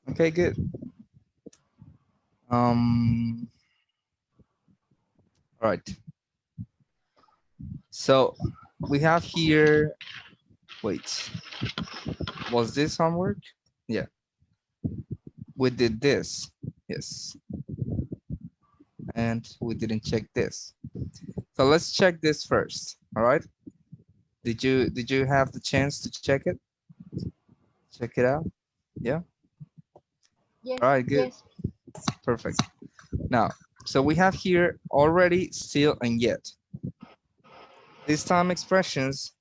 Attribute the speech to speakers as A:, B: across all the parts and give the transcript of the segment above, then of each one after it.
A: Okay, good. All right. So we have here, wait, was this homework? Yeah, we did this. Yes. And we didn't check this. So let's check this first. All right. Did you have the chance to check it? Check it out? Yeah.
B: Yes,
A: All right, good.
B: yes.
A: Perfect. Now, so we have here already, still, and yet. These time expressions,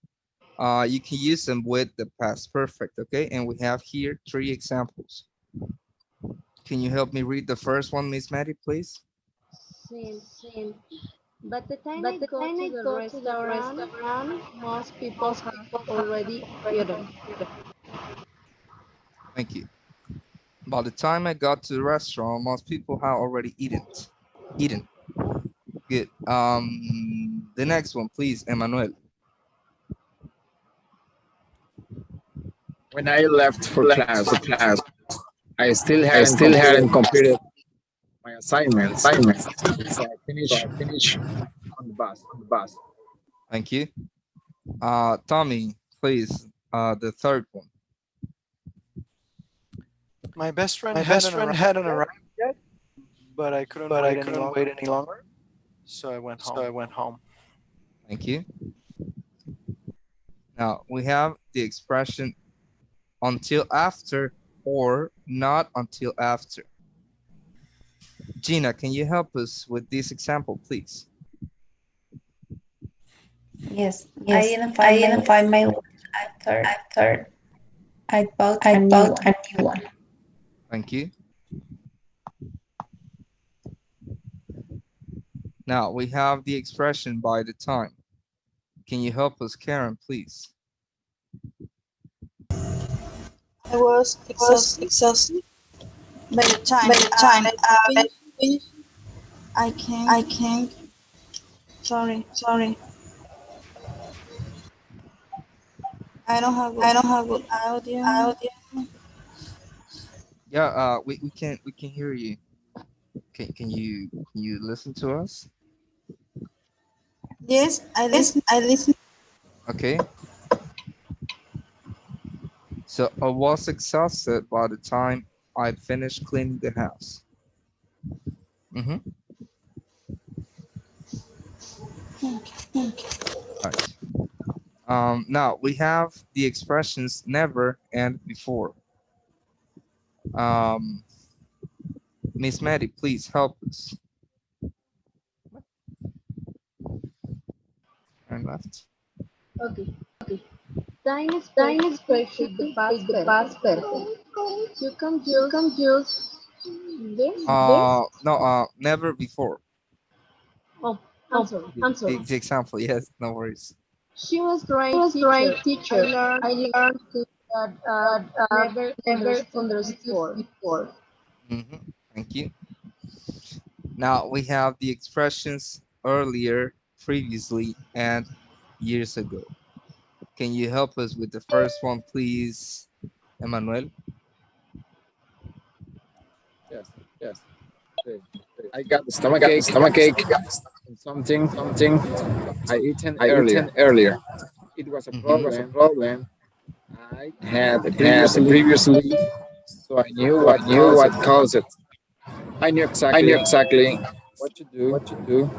A: you can use them with the past perfect, okay? And we have here 3 examples. Can you help me read the first one, Miss Maddie, please?
B: Same. But the time
C: But
B: I
C: the
B: go
C: time
B: to
C: I
B: the
C: go to the
B: restaurant,
C: restaurant,
B: most people
C: most
B: have
C: people have
B: already
C: already
B: eaten.
C: eaten.
A: Thank you. By the time I got to the restaurant, most people have already eaten. Eaten. Good. The next one, please, Emmanuel.
D: When I left for class, I still
E: I
D: hadn't
E: still hadn't
D: completed
E: completed
D: my assignments,
E: assignments,
D: so I
E: so
D: finished
E: I finished
D: on the bus.
E: on the bus.
A: Thank you. Tommy, please, the third one.
F: My best friend
E: My best
F: hadn't
E: friend
F: arrived
E: hadn't
F: yet,
E: arrived yet,
F: but I couldn't
E: but I
F: wait any
E: couldn't wait
F: longer,
E: any longer,
F: so I went
E: so I
F: home.
E: went home.
A: Thank you. Now we have the expression until after or not until after. Gina, can you help us with this example, please?
G: Yes, I
C: Yes,
G: didn't
C: I
G: find my
C: didn't
G: wallet
C: find my wallet
G: after
C: after
G: I bought
C: I
G: a new
C: bought
G: one.
C: a new one.
A: Thank you. Now we have the expression by the time. Can you help us, Karen, please?
H: I was exhausted. By the time
C: By the time I
H: finished,
C: finished,
H: I
C: I
H: can't.
C: can't.
H: Sorry,
C: Sorry,
H: I don't have good
C: I don't have good
H: audio.
C: audio.
A: Yeah, we can hear you. Can you listen to us?
H: Yes, I
C: Yes,
H: listen.
C: I listen.
A: Okay. So I was exhausted by the time I finished cleaning the house. Mm-hmm. Right. Now we have the expressions never and before. Um, Miss Maddie, please help us. Turn left.
B: Okay. Time
C: Time
B: expression
C: is
B: with the
C: perfect
B: past
C: with the
B: perfect.
C: past perfect.
B: You can
C: You
B: use
C: can use
B: this.
C: this.
A: No, never before.
B: Oh, I'm
C: Oh,
B: sorry.
C: I'm
A: The,
C: sorry.
A: the example, yes, no worries.
B: She was
C: I
B: great
C: was great
B: teacher. I
C: teacher.
B: learned
C: I learned
B: things that
C: that
B: never
C: never
B: understood
C: understood
B: before.
C: before.
A: Thank you. Now we have the expressions earlier, previously, and years ago. Can you help us with the first one, please, Emmanuel?
D: Yes,
A: Yes.
D: okay. I got the
E: I got the
D: stomachache
E: stomachache
D: and something
E: something
D: I eaten
E: I eaten
D: earlier.
E: earlier.
D: It was a
A: Mm-hmm.
E: It was a
D: problem
E: problem
D: I had
E: I had
D: previously,
E: previously,
D: so I knew
E: so I
D: what
E: knew
D: caused
E: what
D: it.
E: caused it.
D: I knew
E: I knew
D: exactly
E: exactly
D: what to do
E: what to do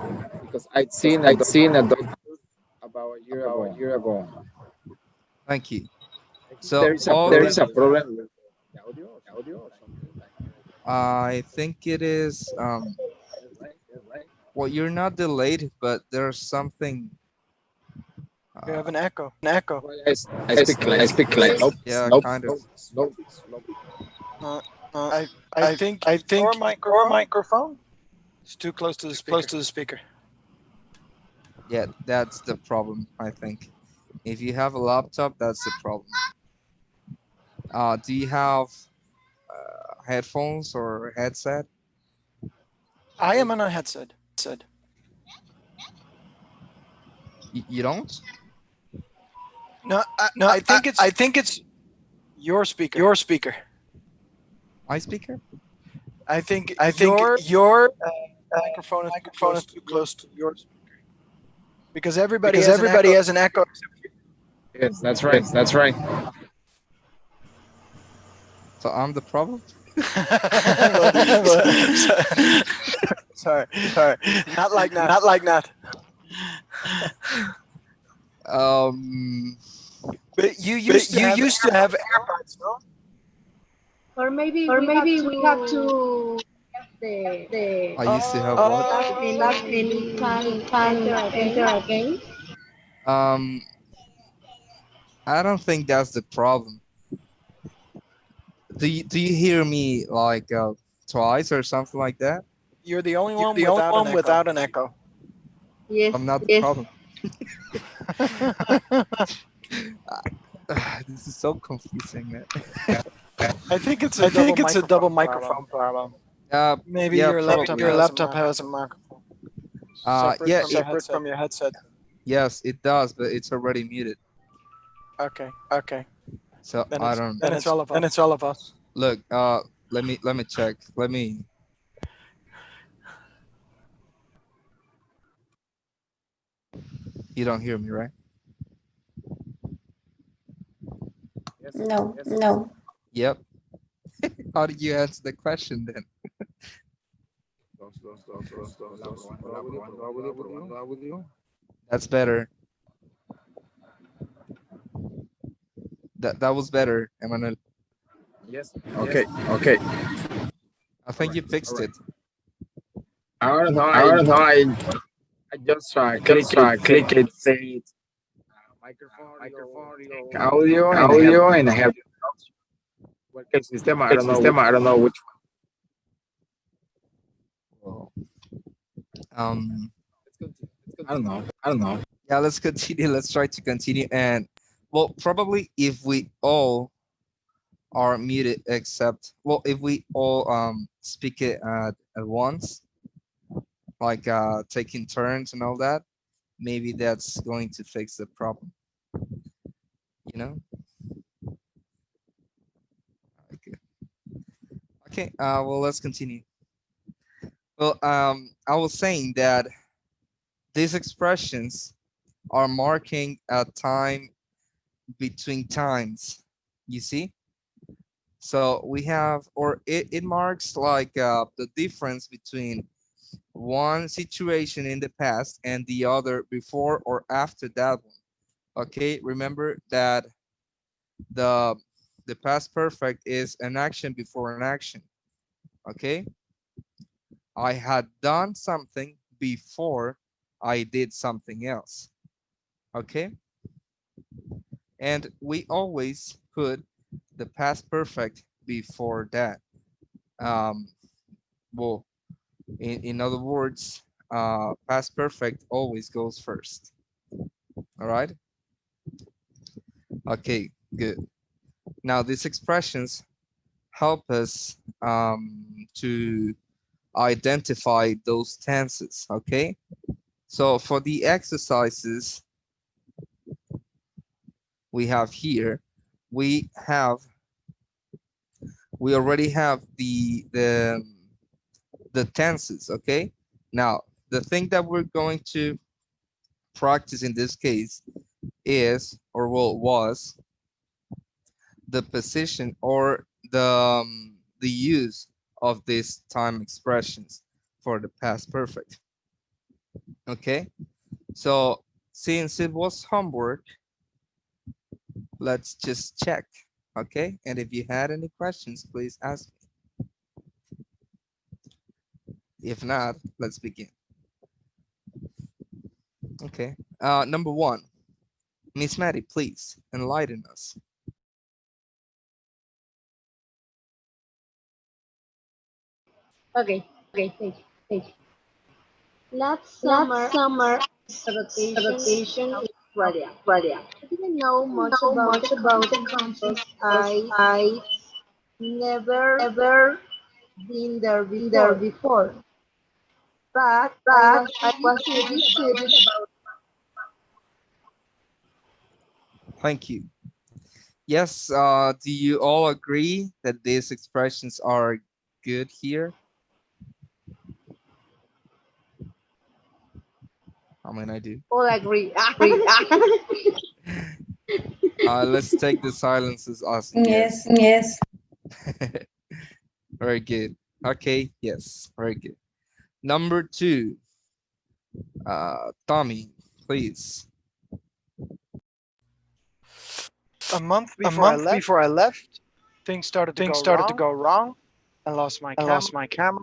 D: because I'd
E: because
D: seen a
E: I'd
D: doctor
E: seen a doctor
D: about a year
E: about a
D: ago.
E: year ago.
A: Thank you.
D: I think
A: So all
D: there
A: the,
D: is a problem with the audio or something.
A: I think it is,
D: Yes, right?
A: well, you're not delayed, but there's something,
F: You have
A: uh,
F: an echo.
D: Well, I speak
E: I
D: like
E: speak
B: There
E: like
B: is
A: yeah,
E: slow,
A: kind of.
D: slow.
F: Uh,
E: Uh,
F: I think
E: I think
F: your
E: your
F: microphone
E: microphone
F: is too close to the
E: is close
F: speaker.
E: to the speaker.
A: Yeah, that's the problem, I think. If you have a laptop, that's the problem. Do you have headphones or headset?
F: I am on a headset.
E: Said
A: You don't?
F: No,
E: no,
F: I think it's
E: I think it's
F: your speaker.
E: your speaker.
A: My speaker?
F: I think your microphone is too close to yours because everybody has an echo.
D: Yes, that's right. That's right.
A: So I'm the problem?
F: Sorry, not like that.
A: Um,
F: But you used to have AirPods, no?
B: Or maybe
H: Or
B: we have
H: maybe we have
B: to
H: to
B: the
A: I used to have what?
B: that
F: Oh,
B: and you
H: you
B: can
H: can
B: enter again.
H: enter again.
A: Um, I don't think that's the problem. Do you hear me like twice or something like that?
F: you're the only one without an echo.
B: Yes.
A: I'm not the problem. This is so confusing, man.
F: I think it's a double microphone problem. Maybe
A: Yeah,
F: your
A: probably.
F: laptop has a microphone
A: Yeah,
F: separate from your headset.
A: yes, it does, but it's already muted.
F: Okay.
A: So I don't
F: Then it's all of us.
A: look. Let me check. Let me. You don't hear me, right?
D: Yes,
G: No.
D: yes.
G: No.
A: Yep. How did you answer the question then? That's better. That was better, Emmanuel.
D: Yes. Okay. Okay.
A: I think you fixed it.
D: I don't know.
F: I don't know.
D: I just click it, say it. Microphone,
F: Audio, and I have
D: cualquier sistema. I
F: the
D: don't know
F: system.
D: which.
F: I don't know which
A: Well, um,
D: I don't know. I don't know.
A: yeah, let's continue. Let's try to continue. And well, probably if we all are muted, except well, if we all speak it at once, like taking turns and all that, maybe that's going to fix the problem. You know? Okay. Okay. Well, let's continue. Well, I was saying that these expressions are marking a time between times. You see? So we have, or it marks like the difference between one situation in the past and the other before or after that one. Okay, remember that the the past perfect is an action before an action. Okay, I had done something before I did something else. Okay, and we always put the past perfect before that. Um, well, in other words, past perfect always goes first. All right. Okay, good. Now these expressions help us to identify those tenses. Okay. So for the exercises we have here, we already have the tenses. Okay. Now the thing that we're going to practice in this case is, or well, was the position or the use of these time expressions for the past perfect. Okay, so since it was homework, let's just check. Okay, and if you had any questions, please ask me. If not, let's begin. Okay, number one, Miss Maddie, please enlighten us.
B: Okay.
H: Okay. Thank you.
B: Last
H: Last
B: summer,
H: summer,
B: a rotation
H: rotation
B: in
H: in
B: Australia.
H: Australia.
B: I didn't know
H: I didn't
B: much
H: know
B: about the
H: much about the
B: country
H: country
B: because
H: because
B: I
H: I
B: never
H: never
B: been there
H: been there
B: before.
H: before.
B: But I
H: But
B: was
H: I
B: really
H: was really
B: curious
H: curious about.
A: Thank you. Yes, do you all agree that these expressions are good here? I mean, I do.
B: All agree.
A: Let's take the silences as
G: Yes.
A: yes.
G: Yes.
A: Very good. Okay, yes, very good. Number 2, Tommy, please.
F: A month
C: A
F: before I
C: month
F: left,
C: before I left,
F: things started to
C: things
F: go
C: started to
F: wrong.
C: go wrong.
F: I lost my
C: I
F: camera,
C: lost my camera,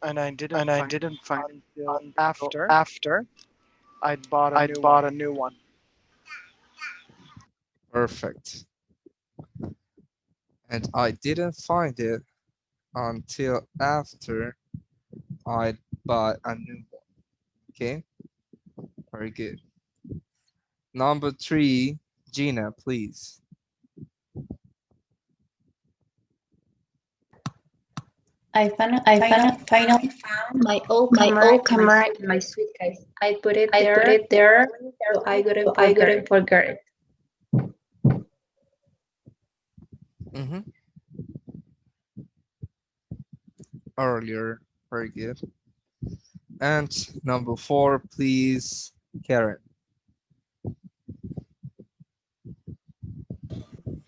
F: and I
C: and
F: didn't
C: I
F: find
C: didn't find
F: it
C: it
F: until
C: until
F: after
C: after
F: I'd bought a
C: I'd
F: new one.
C: bought a new one.
A: Perfect. And I didn't find it until after I bought a new one. Okay, very good. Number 3, Gina, please.
G: I finally found my old camera in my suitcase. I put it there so I couldn't forget it.
A: Mm-hmm. Earlier, very good. And number 4, please, Karen.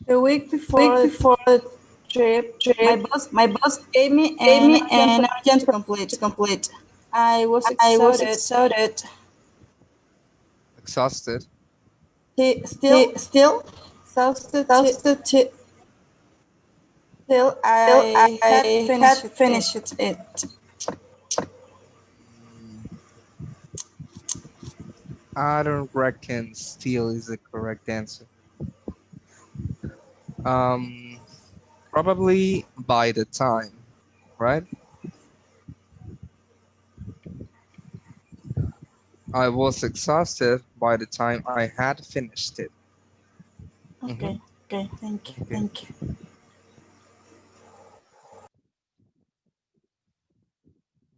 E: The week
B: Week
E: before the
B: before the
E: trip,
B: trip,
E: my boss gave me
B: gave
E: an
B: me
E: urgent
B: an
E: project
B: urgent
E: to
B: to
E: complete.
B: complete.
E: I was
B: I was
E: excited.
B: excited.
A: Exhausted.
E: Still
B: Still,
E: exhausted
B: exhausted
E: till
B: till
E: I had
B: I had
E: finished it.
B: finished it.
A: I don't reckon still is the correct answer. Um, Probably by the time, right? I was exhausted by the time I had finished it. Mhm.
E: Okay, thank you.
A: Okay,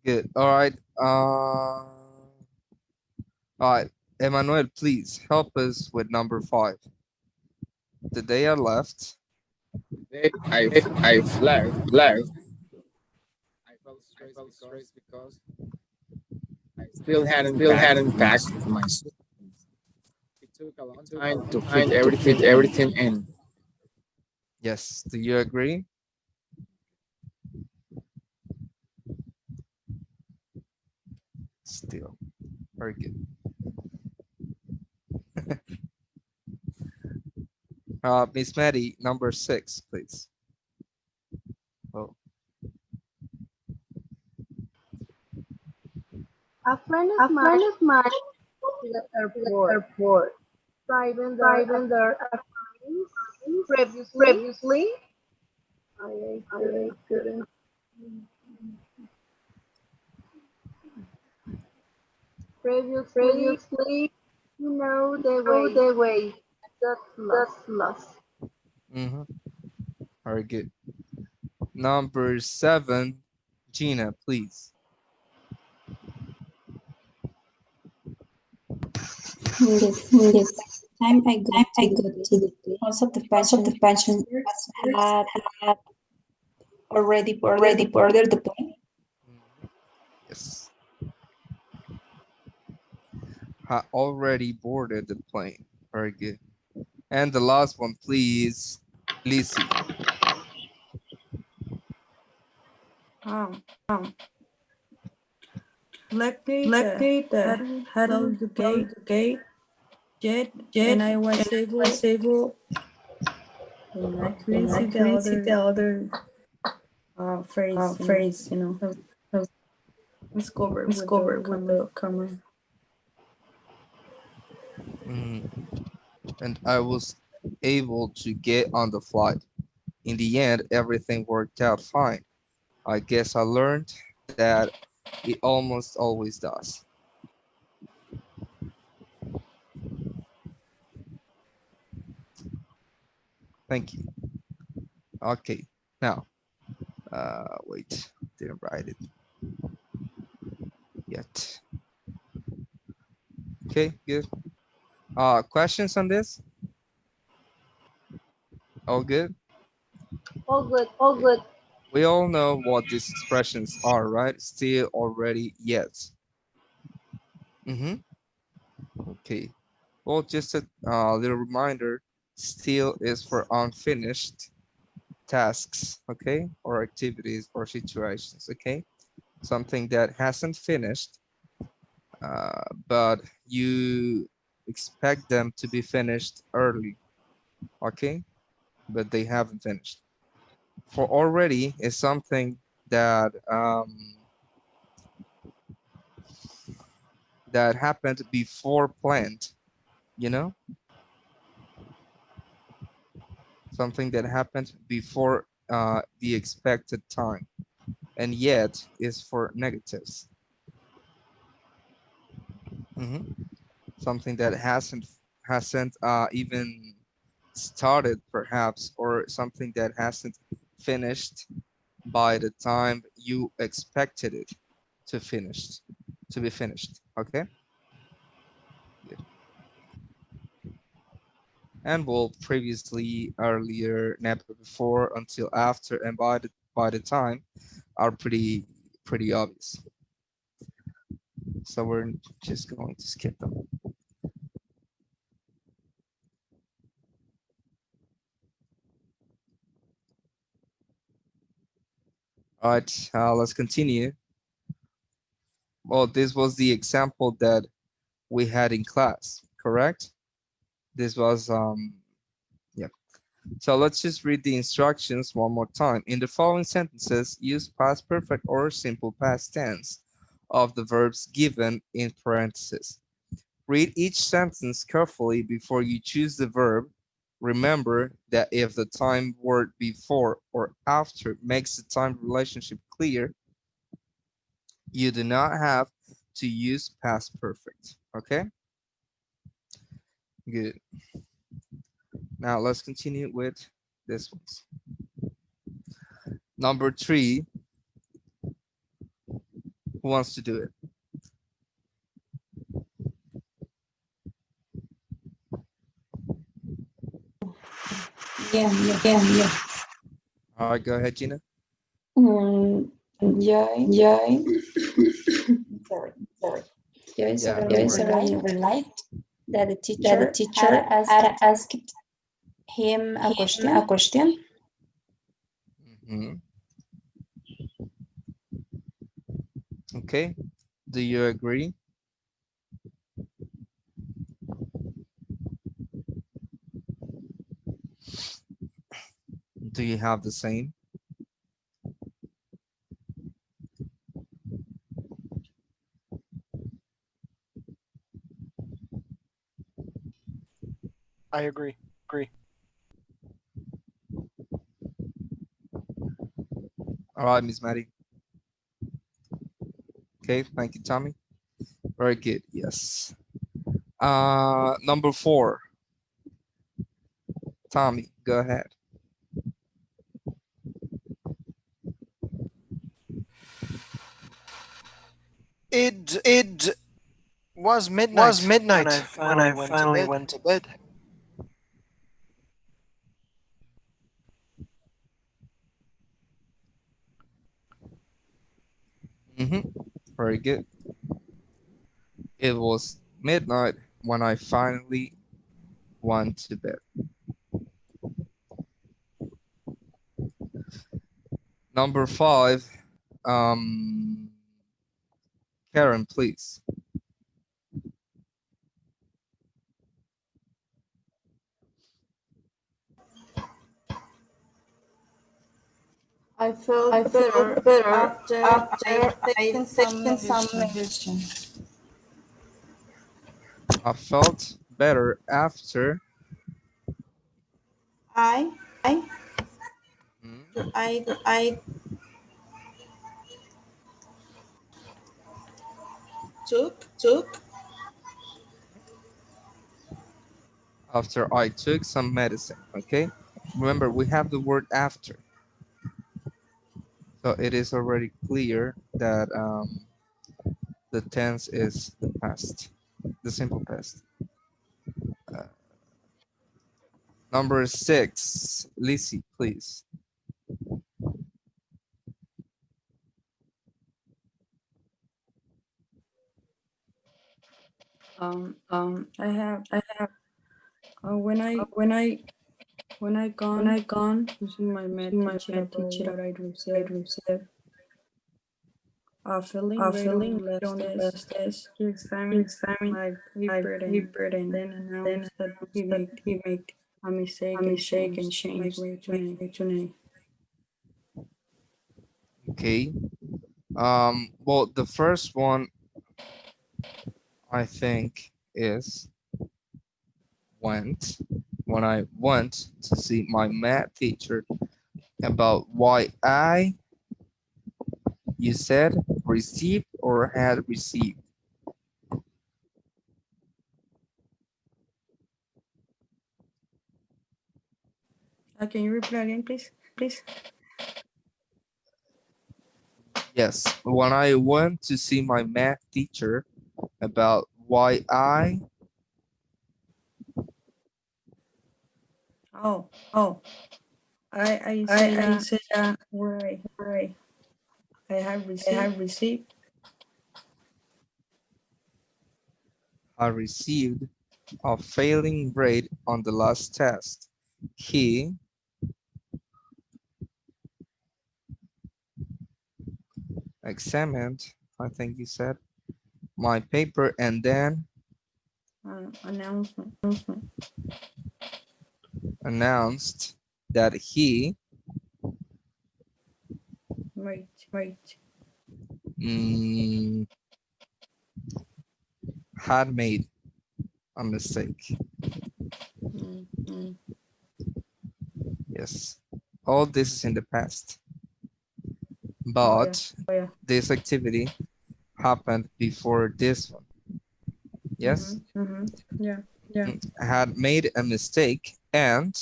A: good. All right, Emmanuel, please help us with number 5. The day I left.
D: I've left. I felt stressed because I still hadn't packed my suitcase. It took a long time to fit everything in.
C: Everything in.
A: Yes, do you agree? Still, very good. Miss Maddie, number 6, please. Oh,
B: A friend
H: A
B: of mine
H: friend of mine
B: to the
H: to the
B: airport,
H: airport,
B: driving there a
H: driving there
B: times previously.
H: previously.
B: I
H: I
B: couldn't
H: couldn't
B: previously,
H: previously
B: you know the
H: know
B: way.
H: the way.
B: That's
H: That's
B: lost.
H: lost.
A: mm-hmm. Very good. Number 7, Gina, please.
G: Yes.
H: Yes.
G: Time I got
H: I
G: to the
H: got to
G: place,
H: the place.
G: most of the
H: Most of the
G: passengers
H: passengers
G: had
H: had
G: already boarded
H: already
G: the plane.
H: boarded the plane.
A: Mhm. Yes, I already boarded the plane. Very good. And the last one, please, Lizzie.
E: Um,
H: Um,
E: luckily, the
H: luckily, the
E: hadn't
H: hadn't
E: closed the
H: closed
E: gate
H: the gate
E: yet,
H: yet,
E: and I
H: and
E: was
H: I was
E: able,
H: able,
E: and I couldn't
H: and I
E: see the
H: couldn't see the
E: other
H: other
E: phrase.
H: phrase.
E: I was covered
H: Was
E: with the
H: covered with
E: camera.
H: the camera.
A: Mm, and I was able to get on the flight. In the end, everything worked out fine. I guess I learned that it almost always does. Thank you. Okay, now, wait, didn't write it yet. Okay, good. Questions on this? All good?
B: All good.
H: All good.
A: We all know what these expressions are, right? Still, already, yet. Mm-hmm. Okay. Well, just a little reminder, still is for unfinished tasks, okay? Or activities or situations, okay? Something that hasn't finished, but you expect them to be finished early, okay? But they haven't finished. For already is something that that happened before planned, you know, something that happened before the expected time, and yet is for negatives. Mhm. Something that hasn't even started perhaps, or something that hasn't finished by the time you expected it to finish to be finished. Okay, good. And we'll previously, earlier, never before, until after, and by the time are pretty obvious. So we're just going to skip them. All right, let's continue. Well, this was the example that we had in class, correct? This was yeah. So let's just read the instructions one more time. In the following sentences, use past perfect or simple past tense of the verbs given in parentheses. Read each sentence carefully before you choose the verb. Remember that if the time word before or after makes the time relationship clear, you do not have to use past perfect. Okay, good. Now let's continue with this one. Number 3, who wants to do it?
G: Yeah.
A: All right, go ahead, Gina.
G: Mm, Joy, sorry, sorry. Joy
A: Yeah, no
G: suddenly
A: worries.
G: realized that the teacher had asked him a question.
A: Mhm. Okay, do you agree? Do you have the same?
F: I agree.
A: All right, Miss Maddie. Okay, thank you, Tommy. Very good, yes. Number 4, Tommy, go ahead.
F: It was midnight when I finally went to bed.
A: Very good. It was midnight when I finally went to bed. Number 5, um, Karen, please.
E: I felt better after I'd taken some medicine.
A: I felt better after.
E: I
A: Mhm.
E: I took
A: After I took some medicine, okay? Remember, we have the word after. So it is already clear that the tense is the past, the simple past. Uh, Number 6, Lizzie, please.
C: I have when I gone to see my math teacher about what I received, feeling great on the last test. He examined my paper and then announced that he made a mistake and changed my grade to an A.
A: Okay. Well, the first one I think is went when I went to see my math teacher about why you said received or had received.
C: Can you repeat again, please?
A: Yes, when I went to see my math teacher about why
C: Oh, I say where I have received.
A: had received a failing grade on the last test. He examined, I think you said, my paper and then
C: Announcement.
A: announced that he
C: Right.
A: mm, had made a mistake.
C: Mm.
A: Yes, all this is in the past,
C: Oh
A: but
C: yeah.
A: this activity happened before this one. Yes,
C: Yeah.
A: had made a mistake and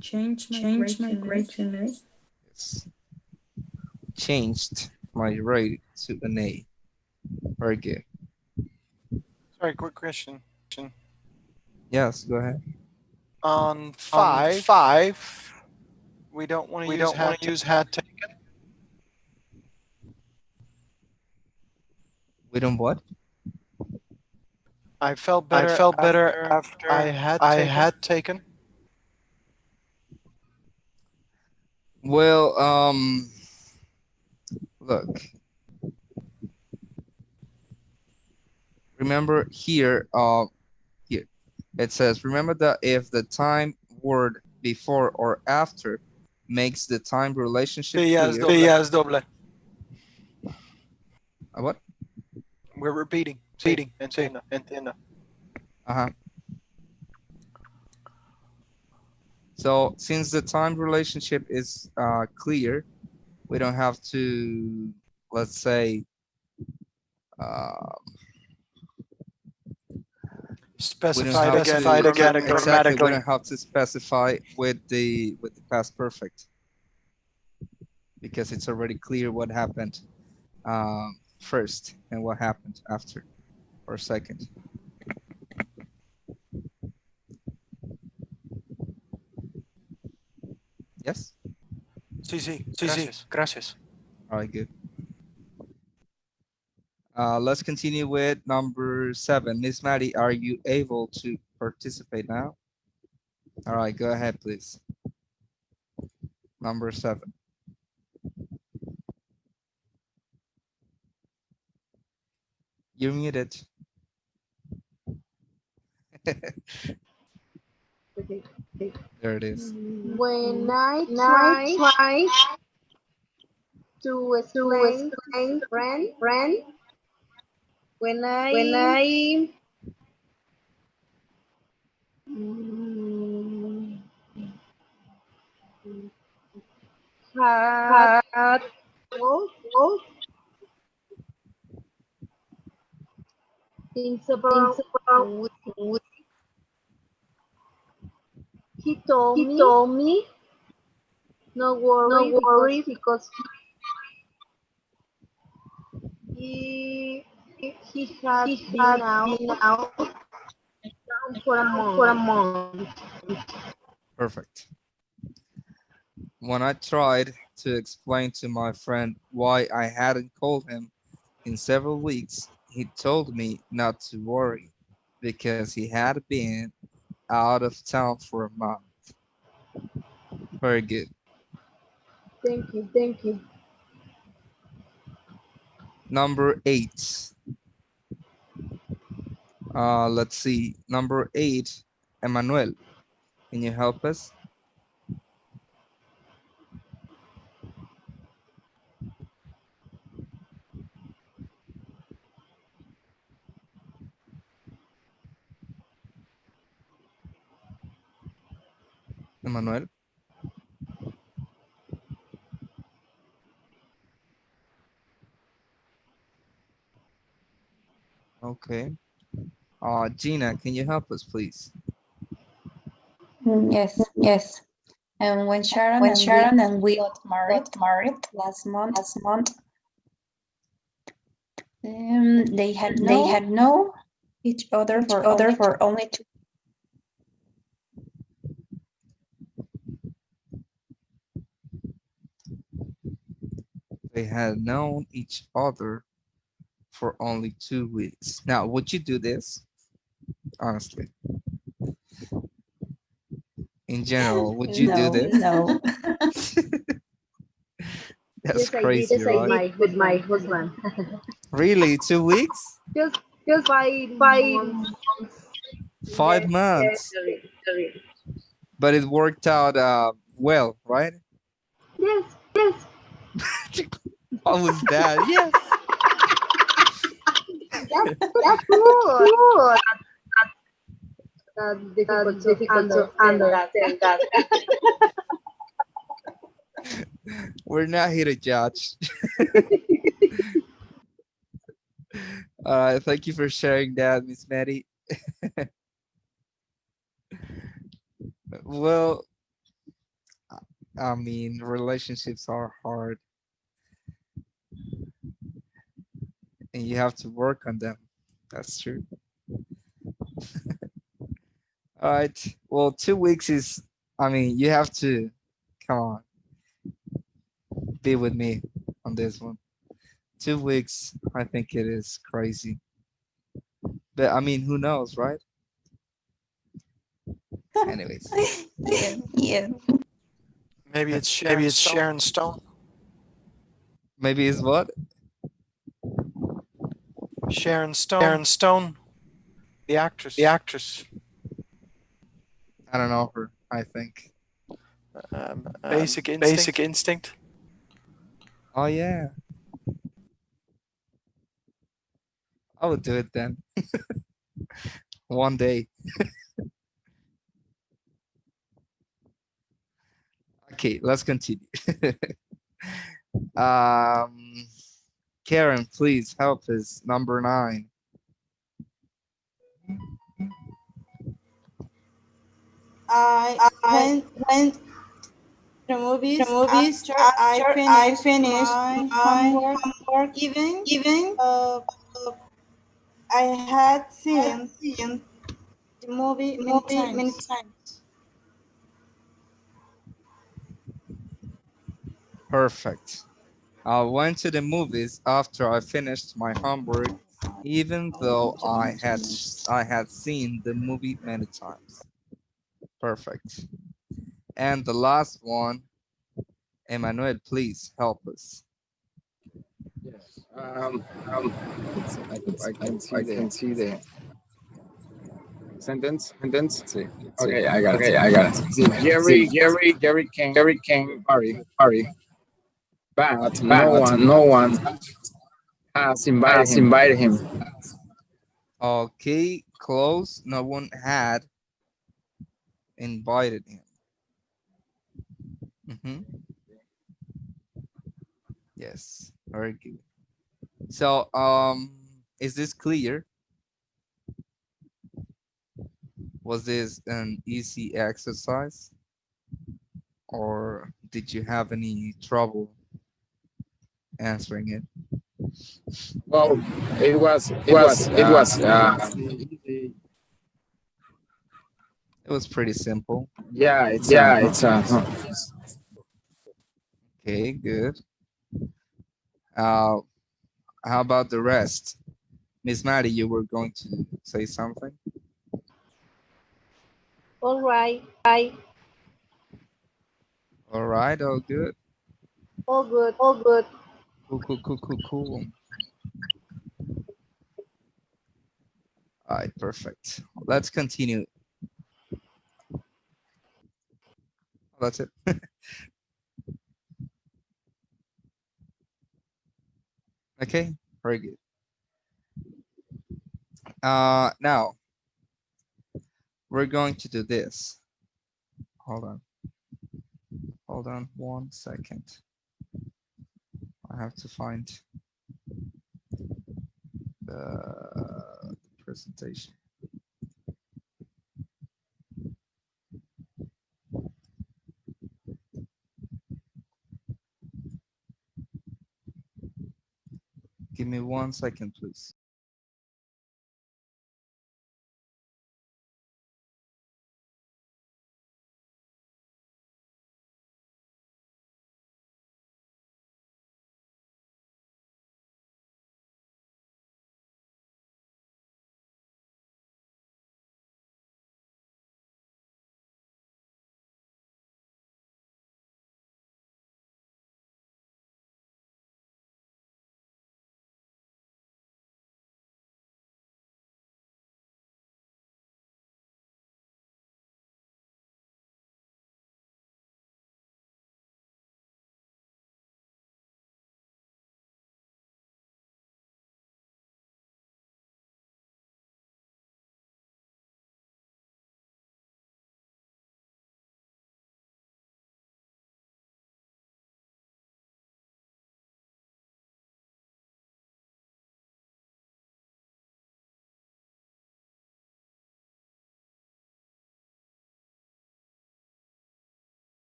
C: Change my grade to an A.
A: yes, changed my grade to an A. Very good.
F: Sorry, quick question.
A: Yes, go ahead.
F: On
A: On
F: 5,
A: 5,
F: we don't want to
A: we
F: use
A: don't want
F: had
A: to
F: to.
A: use had taken. We don't what?
F: I felt
A: I
F: better
A: felt better
F: after I
A: after
F: had
A: I
F: taken.
A: had taken. Well, look, remember here, here it says, remember that if the time word before or after makes the time relationship
F: Sí, ya es
A: clear.
F: doble.
A: Sí, ya es doble. What?
F: We're repeating. Sí,
A: Repeating. Sí,
F: entiendo.
A: entiendo. Uh-huh. So since the time relationship is clear, we don't have to, let's say, uh, we don't
F: Specified
A: have
F: again
A: to
F: grammatically.
A: exactly. We don't have to specify with the past perfect because it's already clear what happened first and what happened after or second. Yes.
F: Sí, sí.
A: Sí, sí.
F: Gracias.
A: Gracias. All right, good. Let's continue with number 7. Miss Maddie, are you able to participate now? All right, go ahead, please. Number 7. You're muted.
H: Okay.
A: There it is.
B: When I
H: Night
B: try
H: try
B: to
H: to
B: explain to
H: explain to
B: friend,
H: my friend
B: when
H: when
B: I
H: I mm,
B: had
H: had
B: told
H: told
B: in
H: in
B: several
H: several
B: weeks,
H: weeks,
B: he told
H: he
B: me
H: told me
B: no
H: no
B: worry
H: worry because
B: he he had
H: he
B: been
H: had
B: out
H: been out
B: For a month.
A: Perfect. When I tried to explain to my friend why I hadn't called him in several weeks, he told me not to worry because he had been out of town for a month. Very good.
B: Thank you.
E: Thank you.
A: Number 8. Let's see. Number 8, Emmanuel. Can you help us? Emmanuel? Okay. Gina, can you help us, please?
G: Yes.
E: Yes.
G: And when
E: When Sharon and we
G: got married
E: got married
G: last month,
E: last month,
G: they had
E: they had known
G: each other
E: each
G: for
E: other
G: only
E: for only 2.
A: They had known each other for only 2 weeks. Now, would you do this? Honestly, in general, would you do
G: no.
A: this?
E: No.
A: That's
B: Yes, I did.
A: crazy,
B: Yes, I
A: right?
B: did with my husband.
A: Really? 2 weeks?
B: Just 5 months.
A: 5
B: Yes, yes,
A: months?
B: sorry.
A: But it worked out well, right?
B: Yes, yes.
A: What was that? Yes.
B: That's good.
E: Good.
B: Difficult to understand that.
A: We're not here to judge. Thank you for sharing that, Miss Maddie. Well, I mean, relationships are hard and you have to work on them. That's true. All right. Well, 2 weeks is, I mean, you have to, come on, be with me on this one. 2 weeks, I think it is crazy. But I mean, who knows, right? Anyways,
G: Yeah.
E: Yeah.
F: Maybe it's
E: Maybe
F: Sharon
E: it's
F: Stone.
E: Sharon Stone.
A: maybe it's what?
F: Sharon Stone,
E: Sharon Stone,
F: the actress.
E: the actress.
A: I don't know her, I think.
F: Basic Instinct.
E: Basic Instinct.
A: Oh, yeah. I would do it then. One day. Okay, let's continue. um, Karen, please help us. Number 9.
E: I went to the movies after I finished my homework. Even I had seen the movie many times.
A: Perfect. I went to the movies after I finished my homework, even though I had seen the movie many times. Perfect. And the last one, Emmanuel, please help us.
D: Yes. I can see the sentence. Let's see. Okay, I got it. See, Jerry came
E: Sorry,
D: but
E: but no one
D: has invited
E: has
D: him.
E: invited him.
A: Okay, close. No one had invited him. Mhm. Yes, very good. So, is this clear? Was this an easy exercise? Or did you have any trouble answering it?
D: Well, it was
E: It was
D: easy.
A: It was pretty simple.
D: Yeah, it's
A: Okay, good. Uh, how about the rest? Miss Maddie, you were going to say something?
B: All right.
A: All right, all good.
B: All good. All good.
A: Cool, cool, cool, cool, cool. All right, perfect. Let's continue. That's it. Okay, very good. Now we're going to do this. Hold on. Hold on 1 second. I have to find the presentation. Give me 1 second, please.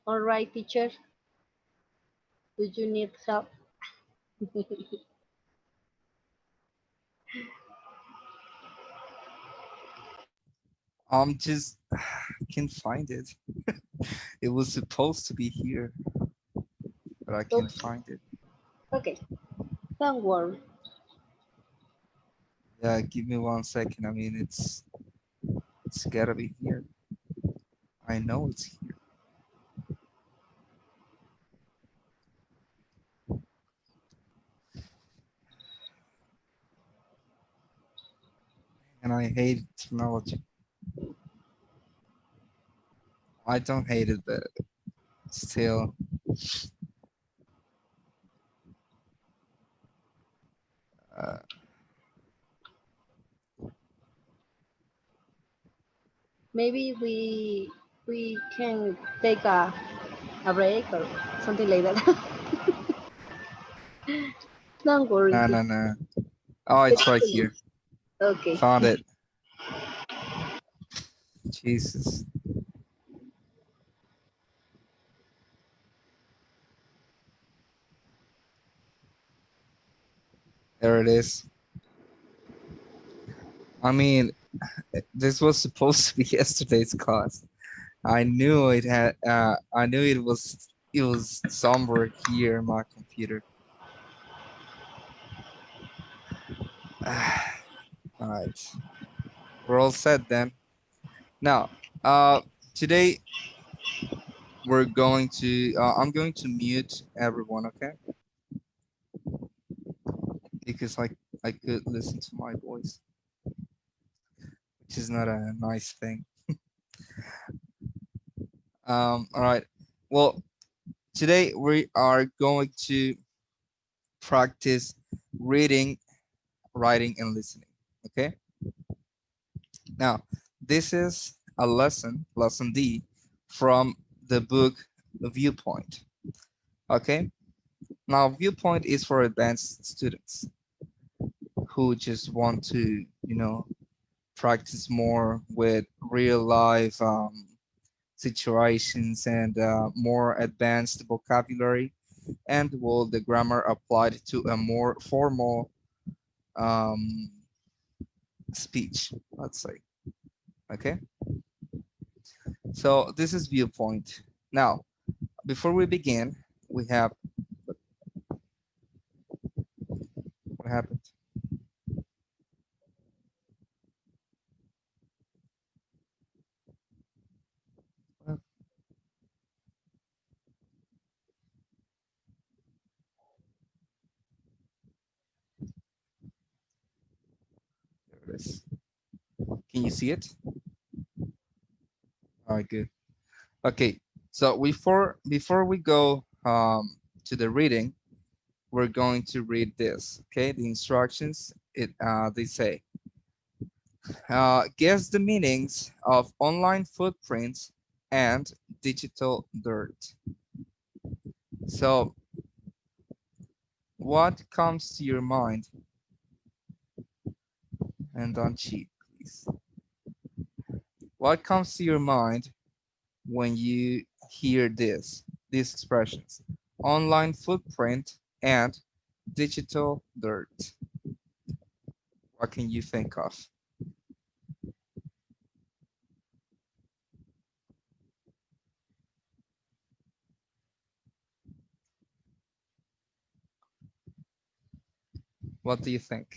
B: All right, teacher. Do you need help?
A: Just can't find it. It was supposed to be here, but I can't
B: Oops.
A: find it.
B: Okay. Don't worry.
A: Yeah, give me 1 second. I mean, it's gotta be here. I know it's here. And I hate technology. I don't hate it, but still. Uh,
B: Maybe we can take a break or something like that. Don't worry.
A: no, no, no. Oh, it's right here.
B: Okay.
A: Found it. Jesus. There it is. I mean, this was supposed to be yesterday's class. I knew it had. I knew it was. It was somewhere here in my computer. All right, we're all set then. Now, today we're going to. I'm going to mute everyone, okay? Because I could listen to my voice, which is not a nice thing. All right. Well, Today we are going to practice reading, writing, and listening. Okay. Now, this is a lesson D from the book Viewpoint. Okay. Now, Viewpoint is for advanced students who just want to, practice more with real life situations and more advanced vocabulary and will the grammar applied to a more formal um, speech, let's say. Okay, so this is Viewpoint. Now, before we begin, we have what happened? Well, there it is. Can you see it? All right, good. Okay, so before we go to the reading, we're going to read this. Okay, the instructions. They say, guess the meanings of online footprints and digital dirt. So, what comes to your mind? And don't cheat, please. What comes to your mind when you hear these expressions? Online footprint and digital dirt. What can you think of? What do you think?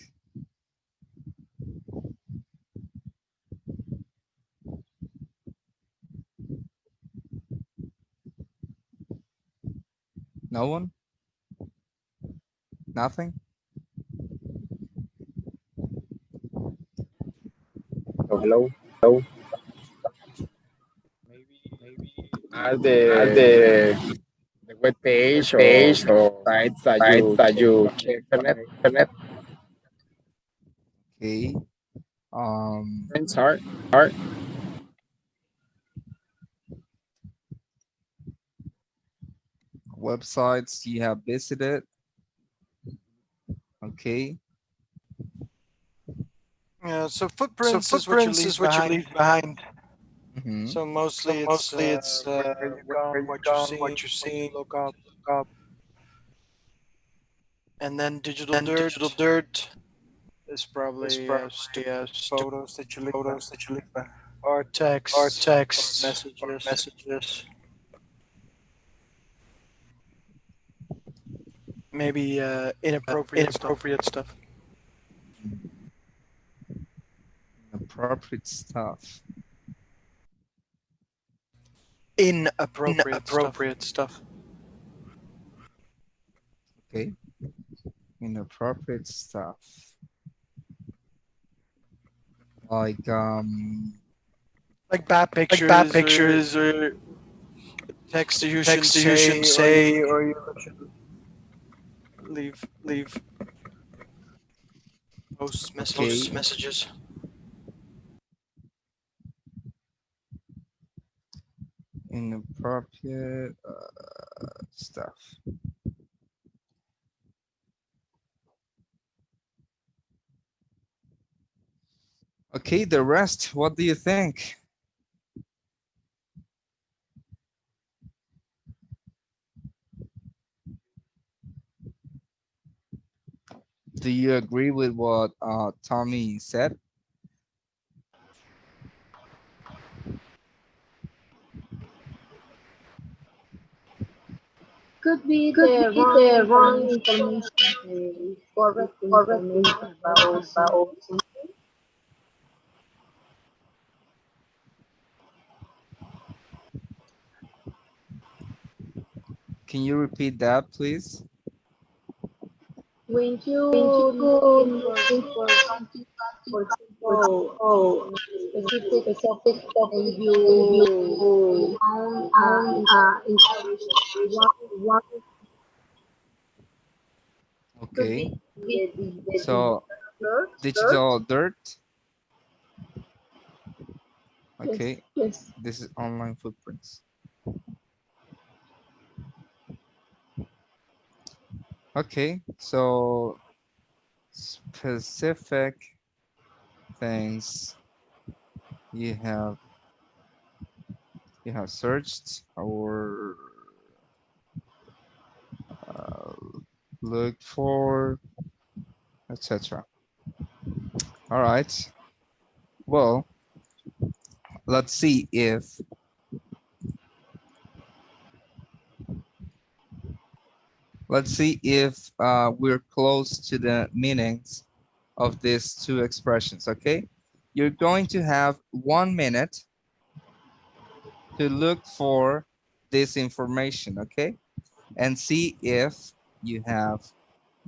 A: No one? Nothing?
D: So hello. Hello. Maybe are
F: Are
D: the web
F: the
D: page or
F: page or
D: sites that
F: sites
D: you
F: that
D: check
F: you
D: on the
F: check on
D: internet.
F: the internet?
A: Okay. Um,
D: Friends are
A: Websites you have visited. Okay.
F: Yeah, so
A: So
F: footprints is what you
A: footprints
F: leave
A: is what you
F: behind.
A: leave behind.
F: So
A: So
F: mostly it's
A: mostly it's
F: where you've
A: where
F: gone,
A: you've
F: what you've
A: gone,
F: seen,
A: what you've
F: what you
A: seen,
F: look
A: what
F: up,
A: you look up,
F: and then digital
A: and digital
F: dirt
A: dirt
F: is
A: is
F: probably
A: probably
F: stupid
A: stupid
F: photos that you leave behind,
A: photos that you leave behind,
F: or
A: or
F: texts, or
A: texts, or
F: messages,
A: messages.
F: maybe inappropriate stuff.
A: Inappropriate stuff. Inappropriate stuff.
F: Inappropriate stuff.
A: Inappropriate stuff. Okay. Inappropriate stuff. Like
F: Like bad
A: like bad
F: pictures or
A: pictures or
F: text that you shouldn't
A: text you shouldn't
F: say, or you
A: say or you should
F: leave
A: leave
F: posts,
A: post
F: messages.
A: messages. Inappropriate stuff. Okay, the rest, what do you think? Do you agree with what Tommy said?
B: Could be
H: Could
B: the
H: be
B: wrong
H: the wrong
B: information,
H: information,
B: the correct
H: correct
B: information about
H: information
B: something.
H: about something.
A: Can you repeat that, please?
B: When
H: When
B: you looking
H: you
B: for
H: looking for
B: something,
H: something,
B: for
H: for
B: example,
H: example,
B: specific,
H: specific
B: and
H: topic, and
B: you
H: you
B: found
H: found
B: information,
H: information,
B: wrong one could
A: Okay.
B: be the
A: So
B: dirt.
A: digital dirt.
H: Yes.
A: Okay.
H: Yes.
A: This is online footprints. Okay. So specific things you have searched or uh, looked for, etc. All right. Well, let's see if we're close to the meanings of these two expressions. Okay, you're going to have 1 minute to look for this information. Okay, and see if you have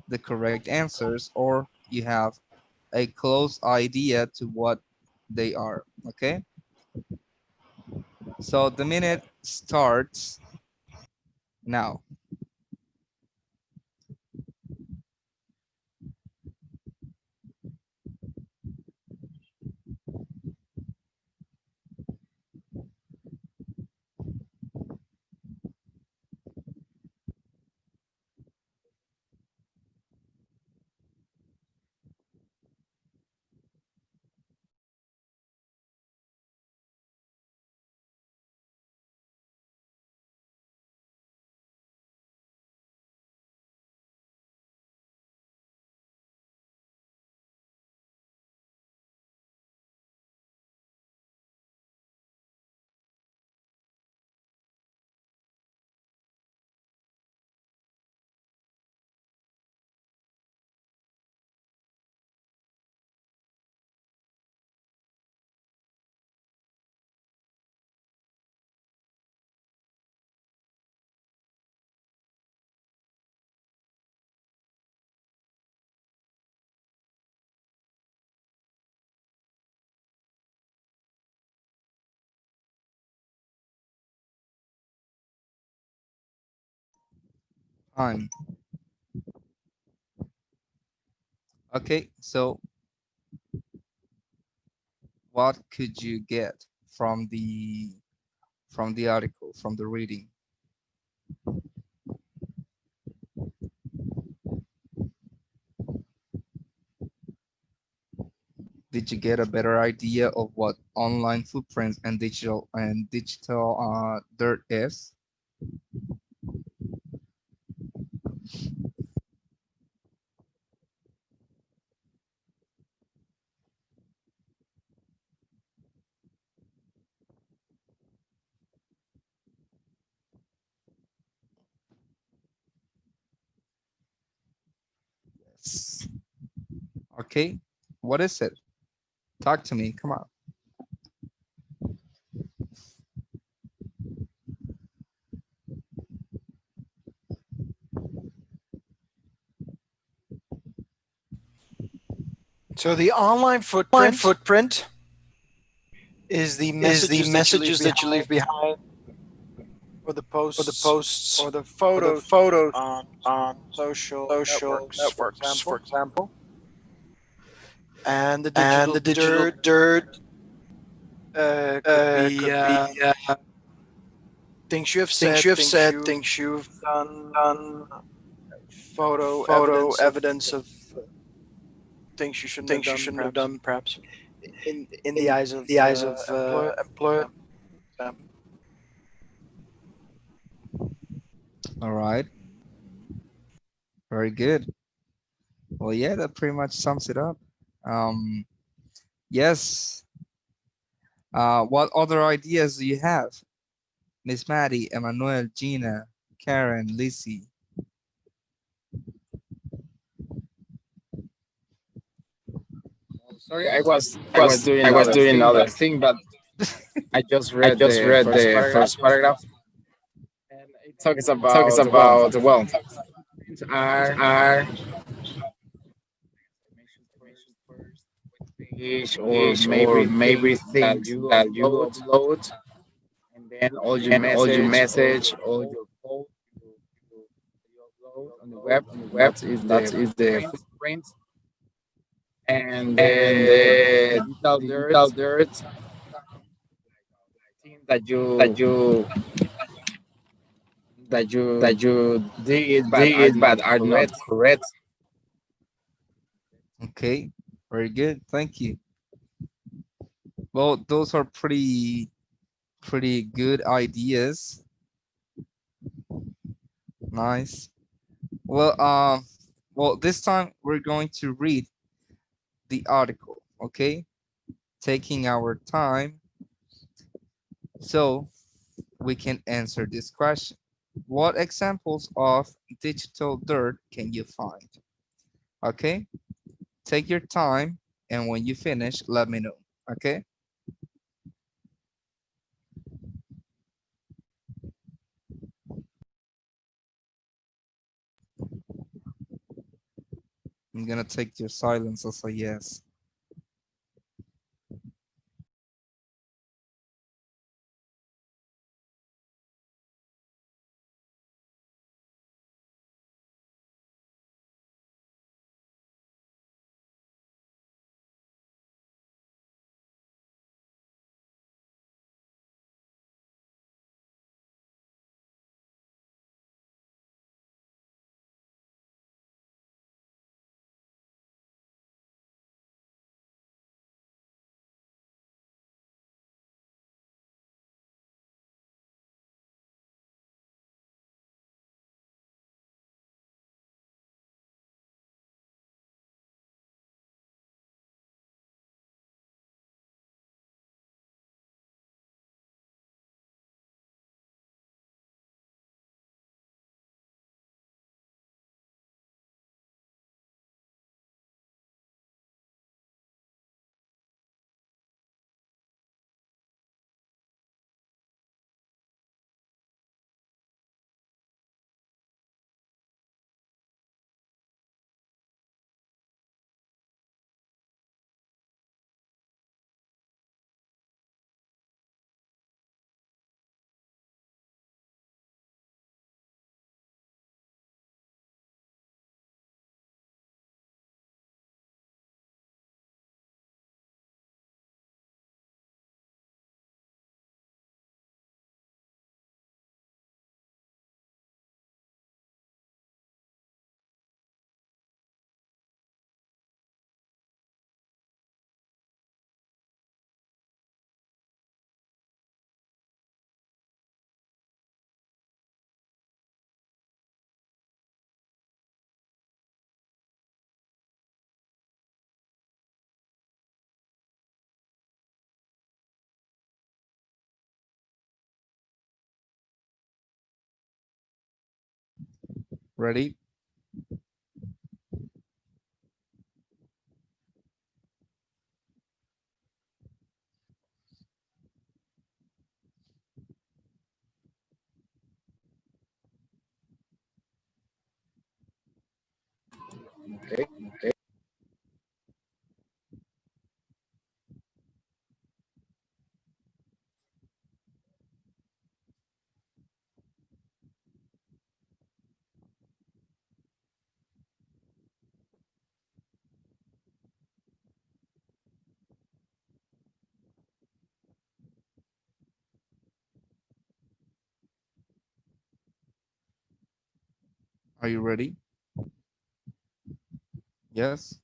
A: the correct answers or you have a close idea to what they are. Okay, so the minute starts now. Time. Okay, so what could you get from the article, from the reading? Did you get a better idea of what online footprints and digital dirt is? Yes. Okay, what is it? Talk to me, come on.
F: So the online footprint is the messages that you leave behind, or the posts, or the photos on social networks, for example. And the digital dirt could be things you have said, things you've done, photo evidence of things you shouldn't have done, perhaps, in the eyes of employer.
A: All right, very good. Well, yeah, that pretty much sums it up. Um, yes. What other ideas do you have? Miss Maddie, Emmanuel, Gina, Karen, Lizzie.
D: Sorry, I was doing another thing, but I just read the first paragraph, and it talks about are page or maybe things that you upload, and then all your message, all your code, web. That is the footprint, and the digital dirt thing
F: that you that you
D: did but are
F: did
D: not
F: but are not
D: correct.
F: correct.
A: Okay, very good. Thank you. Well, those are pretty good ideas. Nice. Well, this time we're going to read the article, okay? Taking our time so we can answer this question. What examples of digital dirt can you find? Okay, take your time, and when you finish, let me know, okay? I'm gonna take your silence as a yes. Ready?
D: Okay.
A: Are you ready? Yes?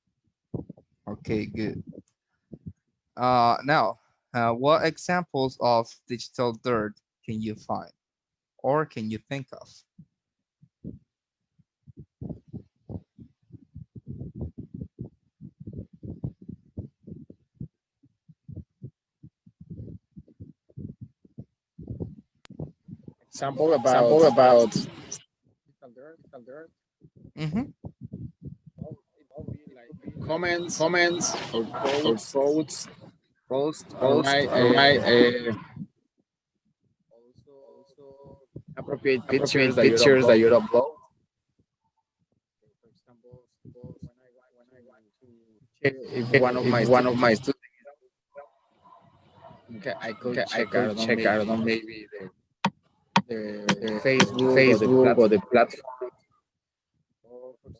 A: Okay, good. Now, what examples of digital dirt can you find or can you think of?
D: Example
F: Example
D: about
F: about
D: digital dirt.
A: Mm-hmm.
D: Well, it could be like comments
F: comments
D: or
F: or
D: quotes,
F: quotes,
D: posts, or
F: post
D: right,
F: or right
D: also appropriate pictures
F: appropriate
D: that you
F: pictures that
D: upload.
F: you upload.
D: For example, when I want to check if one of
F: If
D: my
F: one of
D: students,
F: my students,
D: okay, I
F: okay,
D: could
F: I
D: check, I
F: could
D: don't know,
F: check, I don't know,
D: maybe
F: maybe
D: the Facebook or the
F: Facebook or
D: platform,
F: the platform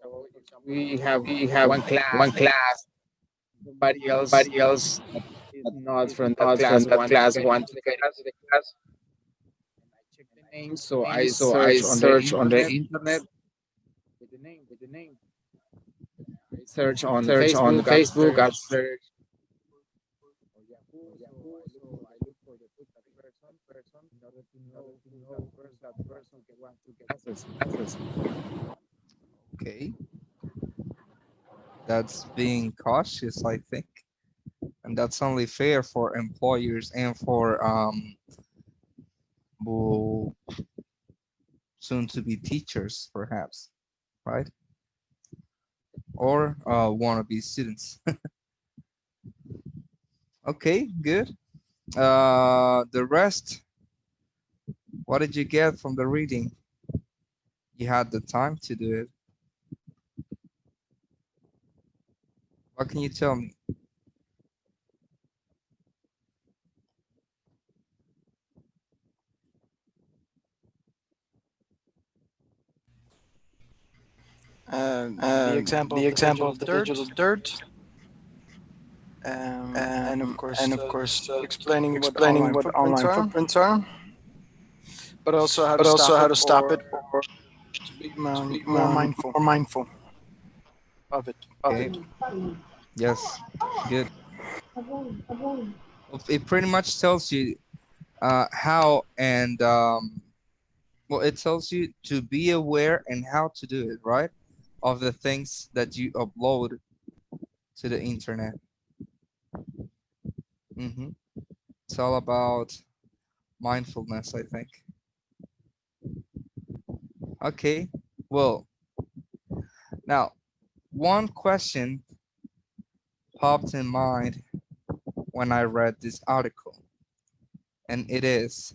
D: So if we have one class, somebody else is not from that class want to get into the class. And I check the name, so I search on the internet with the name. I search on Facebook, I search or Yahoo, so I look for that person in order to know who that person can want to get access.
A: Okay, that's being cautious, I think, and that's only fair for employers and for who soon to be teachers, perhaps, right? Or wannabe students. Okay, good. The rest, what did you get from the reading? You had the time to do it. What can you tell me?
F: The example of the digital dirt, and of course explaining what online footprints are, but also how to stop it or to be more mindful of it.
A: Okay, yes, good. It pretty much tells you how and well, it tells you to be aware and how to do it, right? Of the things that you upload to the internet. It's all about mindfulness, I think. Okay, well, now one question popped in mind when I read this article, and it is,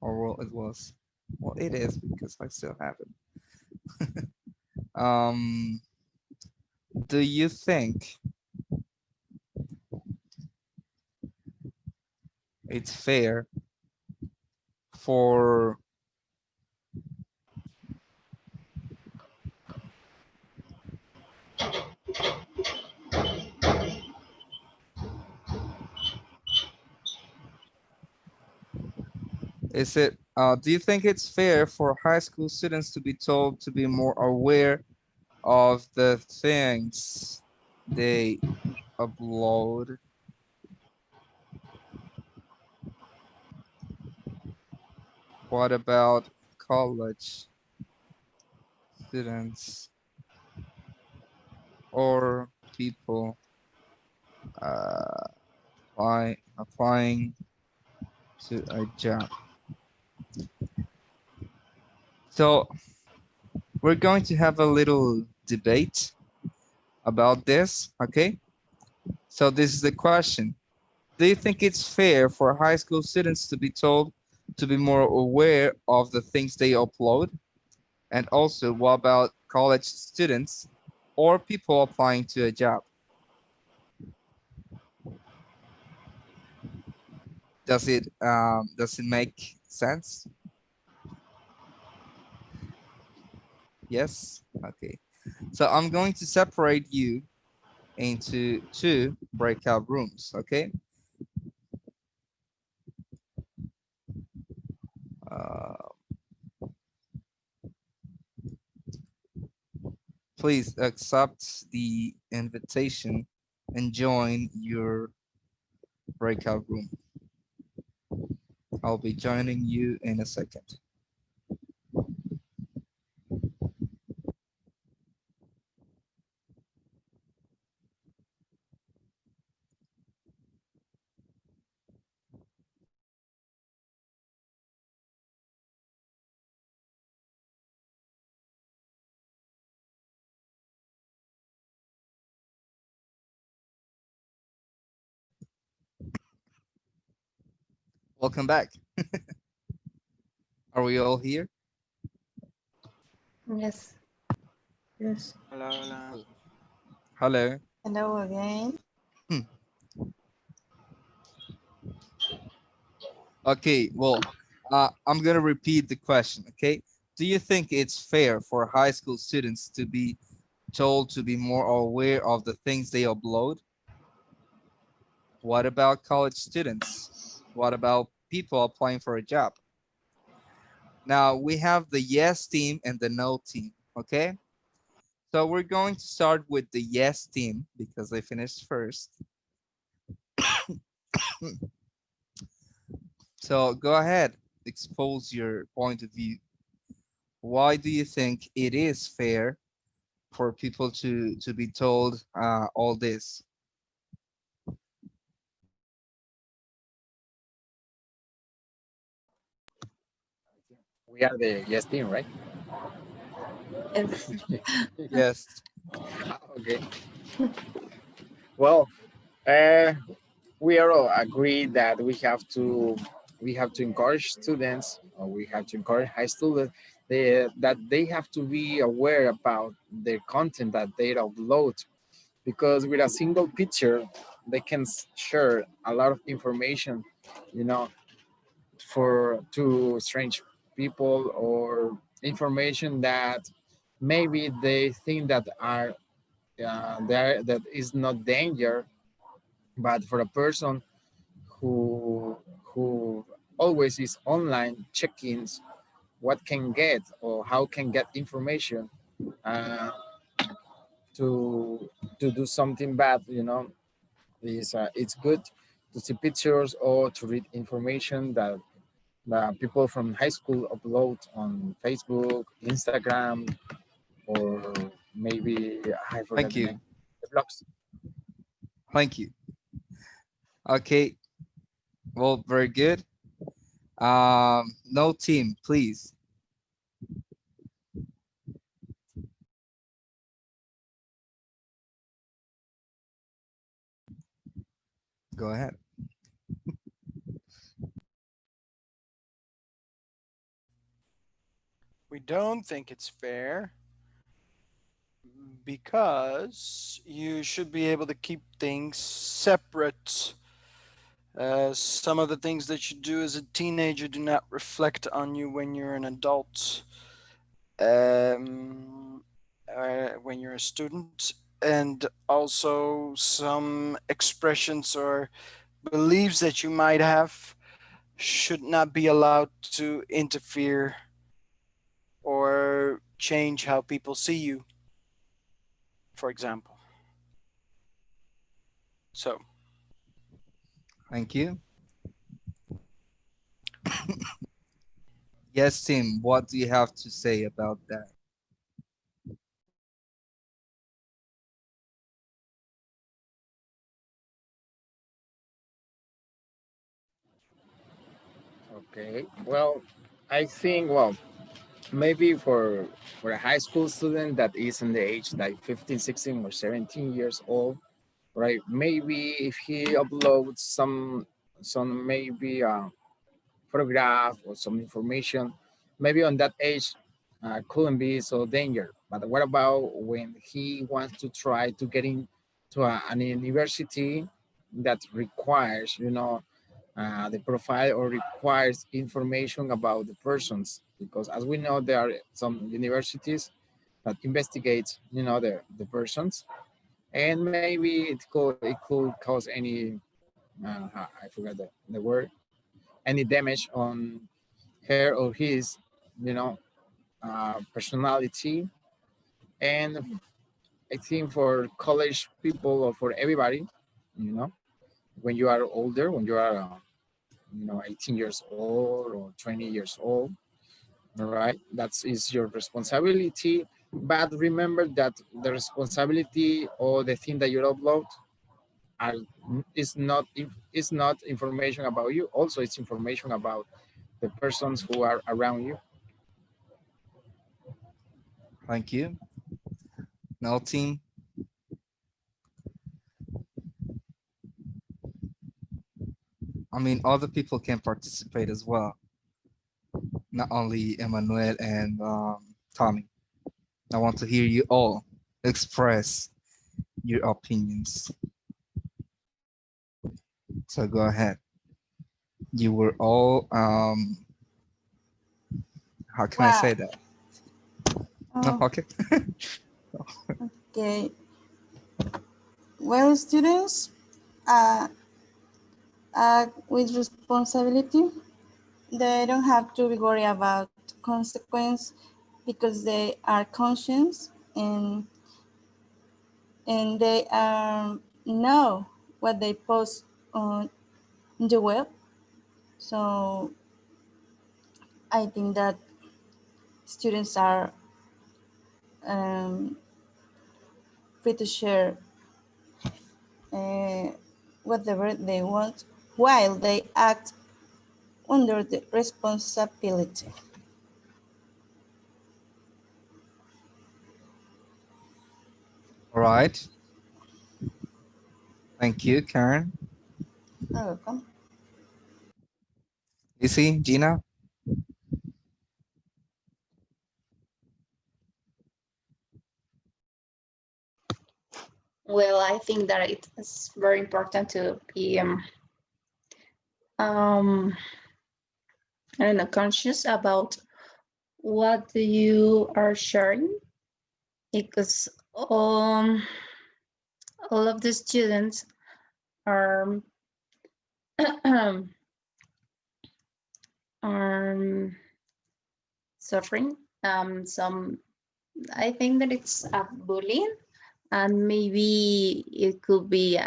A: or well, it was, well, it is because I still have it. Do you think it's fair for do you think it's fair for high school students to be told to be more aware of the things they upload? What about college students or people uh, applying to a job? So we're going to have a little debate about this, okay? So this is the question. Do you think it's fair for high school students to be told to be more aware of the things they upload? And also, what about college students or people applying to a job? Does it make sense? Yes? Okay. So I'm going to separate you into two breakout rooms, okay? Uh, please accept the invitation and join your breakout room. I'll be joining you in a second. Welcome back. Are we all here?
G: Yes.
C: Yes.
F: Hello.
A: Hello.
E: Hello again.
A: Okay, well, I'm gonna repeat the question, okay? Do you think it's fair for high school students to be told to be more aware of the things they upload? What about college students? What about people applying for a job? Now we have the yes team and the no team, okay? So we're going to start with the yes team because they finished first. So go ahead, expose your point of view. Why do you think it is fair for people to be told all this?
D: We are the yes team, right?
G: Yes.
A: Yes.
D: Okay. Well, uh, we are all agreed that we have to encourage students, or we have to encourage high students, that they have to be aware about the content that they upload, because with a single picture they can share a lot of information, you know, for to strange people, or information that maybe they think that are there, that is not danger, but for a person who who always is online checking what can get or how can get information, uh, to do something bad, is it's good to see pictures or to read information that people from high school upload on Facebook, Instagram, or maybe I forgot
A: Thank
D: the
A: you.
D: name, the blogs.
A: Thank you. Okay. Well, very good. No team, please. Go ahead.
F: We don't think it's fair because you should be able to keep things separate. Some of the things that you do as a teenager do not reflect on you when you're an adult, when you're a student, and also some expressions or beliefs that you might have should not be allowed to interfere or change how people see you, for example. So,
A: Thank you. Yes, Tim, what do you have to say about that?
D: Okay, well, I think, well, maybe for a high school student that is in the age like 15, 16, or 17 years old, right? Maybe if he uploads some maybe photograph or some information, maybe on that age, couldn't be so danger. But what about when he wants to try to get into an university that requires, the profile, or requires information about the persons? Because as we know, there are some universities that investigate, the persons, and maybe it could cause any, I forgot the word, any damage on her or his, you know, personality. And I think for college people, or for everybody, you know, when you are older, when you are, 18 years old or 20 years old, all right, that is your responsibility. But remember that the responsibility or the thing that you upload are, is not information about you. Also, it's information about the persons who are around you.
A: Thank you. No team. I mean, other people can participate as well, not only Emmanuel and Tommy. I want to hear you all express your opinions. So go ahead. You were all, how can I say
E: Wow.
A: that? No,
E: Oh,
A: okay.
E: okay. Well, students, uh, with responsibility, they don't have to be worried about consequence because they are conscious and they know what they post on the web. So I think that students are um, free to share uh, whatever they want while they act under the responsibility.
A: All right. Thank you, Karen.
E: You're welcome.
A: Lizzie, Gina.
G: Well, I think that it's very important to be um I don't know, conscious about what you are sharing because all of the students are are suffering some. I think that it's a bullying, and maybe it could be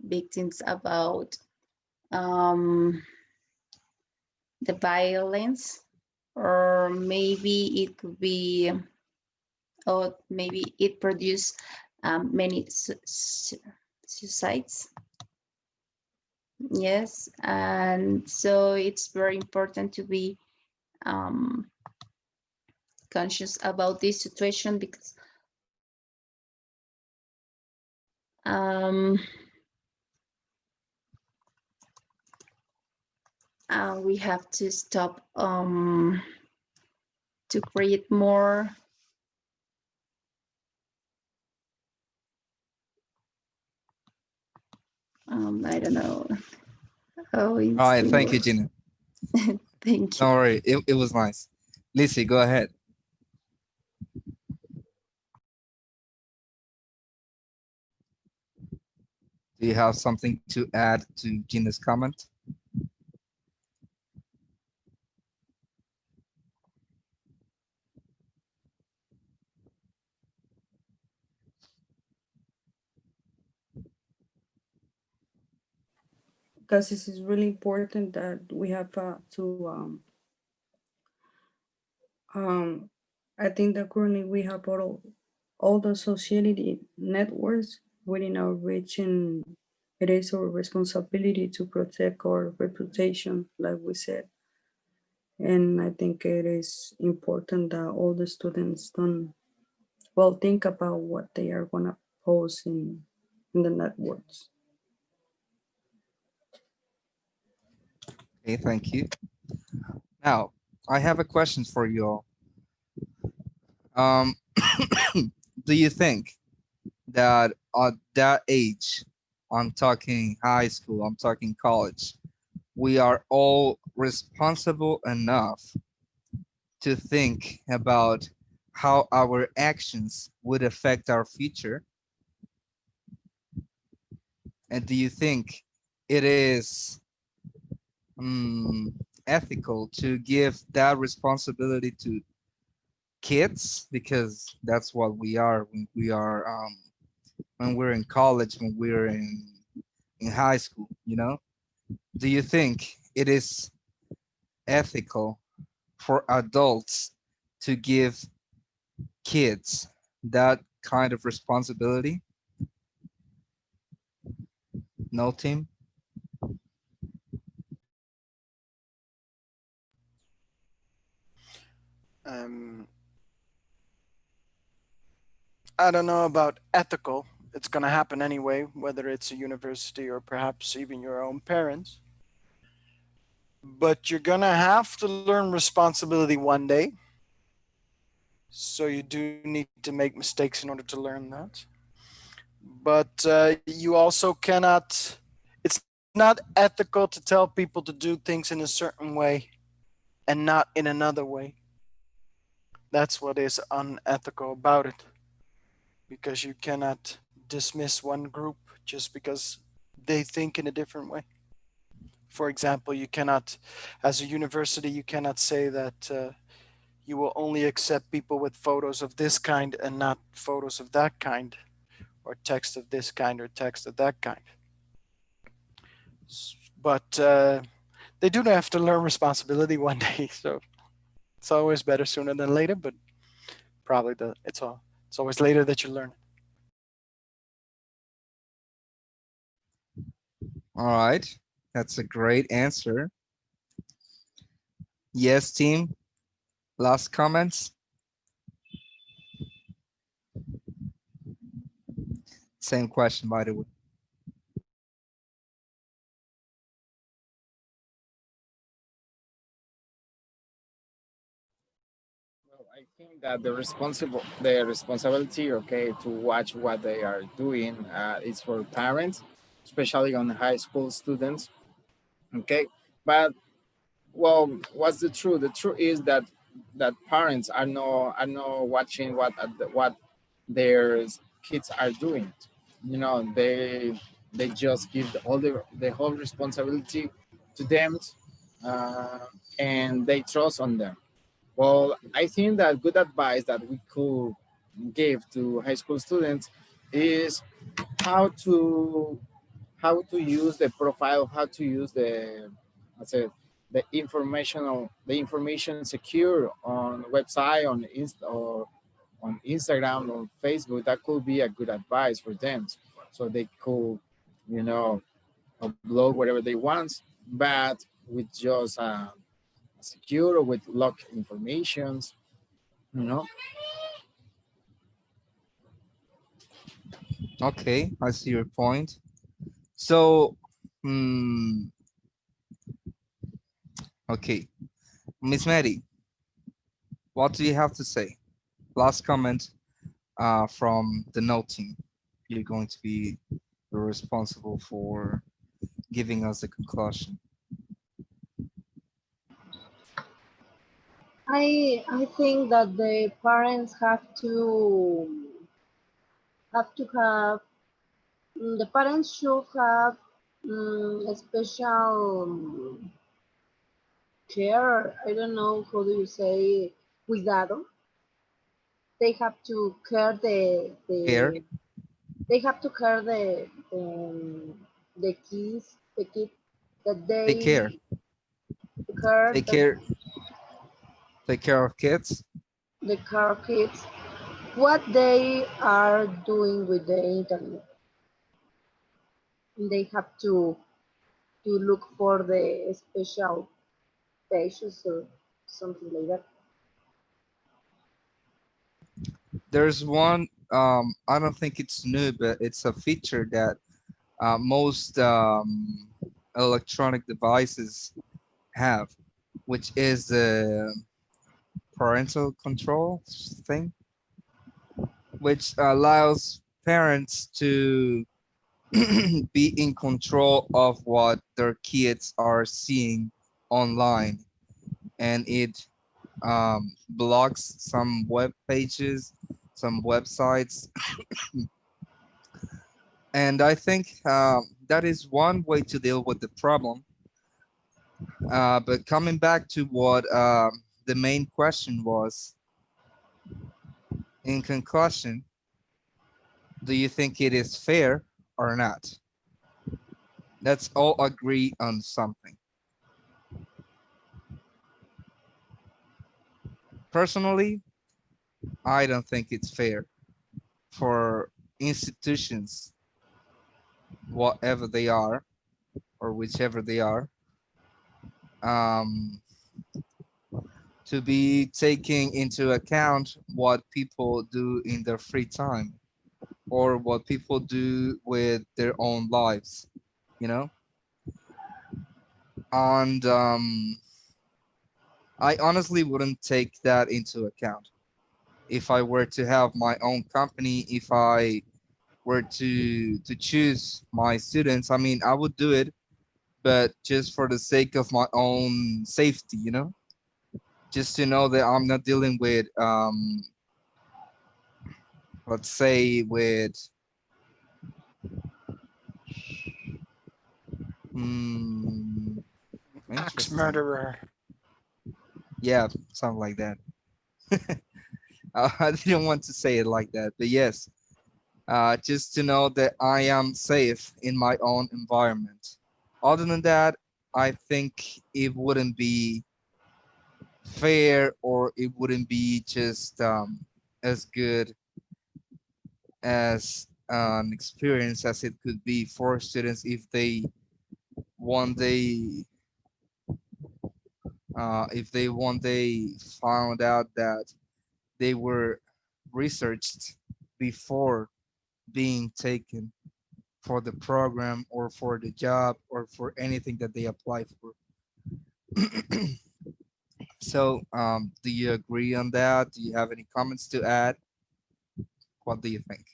G: victims about um, the violence, or maybe it could be, or maybe it produce many suicides. Yes, and so it's very important to be um, conscious about this situation because um, we have to stop to create more I don't know how
A: All
G: is
A: right.
G: the
A: Thank you,
G: word.
A: Gina.
G: Thank you.
A: Don't worry. It was nice. Lizzie, go ahead. Do you have something to add to Gina's comment?
C: Because this is really important that we have to I think that currently we have all the society networks within our reach, and it is our responsibility to protect our reputation, like we said. And I think it is important that all the students don't well think about what they are gonna post in the networks.
A: Okay, thank you. Now, I have a question for you all. Um, do you think that at that age, I'm talking high school, I'm talking college, we are all responsible enough to think about how our actions would affect our future? And do you think it is ethical to give that responsibility to kids, because that's what we are when we're in college, when we're in high school, you know? Do you think it is ethical for adults to give kids that kind of responsibility? No, team?
F: Um, I don't know about ethical. It's going to happen anyway, whether it's a university or perhaps even your own parents. But you're going to have to learn responsibility one day. So you do need to make mistakes in order to learn that. But you also cannot, it's not ethical to tell people to do things in a certain way and not in another way. That's what is unethical about it, because you cannot dismiss one group just because they think in a different way. For example, you cannot, as a university, you cannot say that you will only accept people with photos of this kind and not photos of that kind, or text of this kind or text of that kind. But they do have to learn responsibility one day, so it's always better sooner than later. But probably it's always later that you learn.
A: All right, that's a great answer. Yes, team. Last comments. Same question, by the way.
D: Well, I think that the responsibility, okay, to watch what they are doing is for parents, especially on high school students, okay. But well, what's the truth? The truth is that parents are not watching what their kids are doing. You know, they just give the whole responsibility to them, uh, and they trust on them. Well, I think that good advice that we could give to high school students is how to use the profile, how to use I said the information secure on website, on or on Instagram or Facebook. That could be a good advice for them, so they could, you know, upload whatever they want, but with just secure or with locked informations, you know.
A: Okay, I see your point. So, okay, Miss Mary, what do you have to say? Last comment from the note team. You're going to be responsible for giving us a conclusion.
H: I think that the parents have to have the parents should have a special care. I don't know how do you say cuidado. They have to care
A: Care,
H: they have to care the kid that
A: take care,
H: they care
A: take
H: that
A: care, take care of kids.
H: the car kids what they are doing with the internet. They have to look for the special pages or something like that.
A: There's one, I don't think it's new, but it's a feature that most electronic devices have, which is the parental control thing, which allows parents to be in control of what their kids are seeing online, and it blocks some web pages, some websites. And I think that is one way to deal with the problem. But coming back to what the main question was, in conclusion, do you think it is fair or not? Let's all agree on something. Personally, I don't think it's fair for institutions, whatever they are or whichever they are, um, to be taking into account what people do in their free time or what people do with their own lives, you know? And I honestly wouldn't take that into account. If I were to have my own company, if I were to choose my students, I mean, I would do it, but just for the sake of my own safety, you know? just to know that I'm not dealing with, let's say with, hmm,
F: Axe
A: interesting.
F: murderer.
A: Yeah, something like that. I didn't want to say it like that, but yes, just to know that I am safe in my own environment. Other than that, I think it wouldn't be fair, or it wouldn't be just as good as an experience as it could be for students one day if they one day found out that they were researched before being taken for the program or for the job or for anything that they apply for. So, do you agree on that? Do you have any comments to add? What do you think?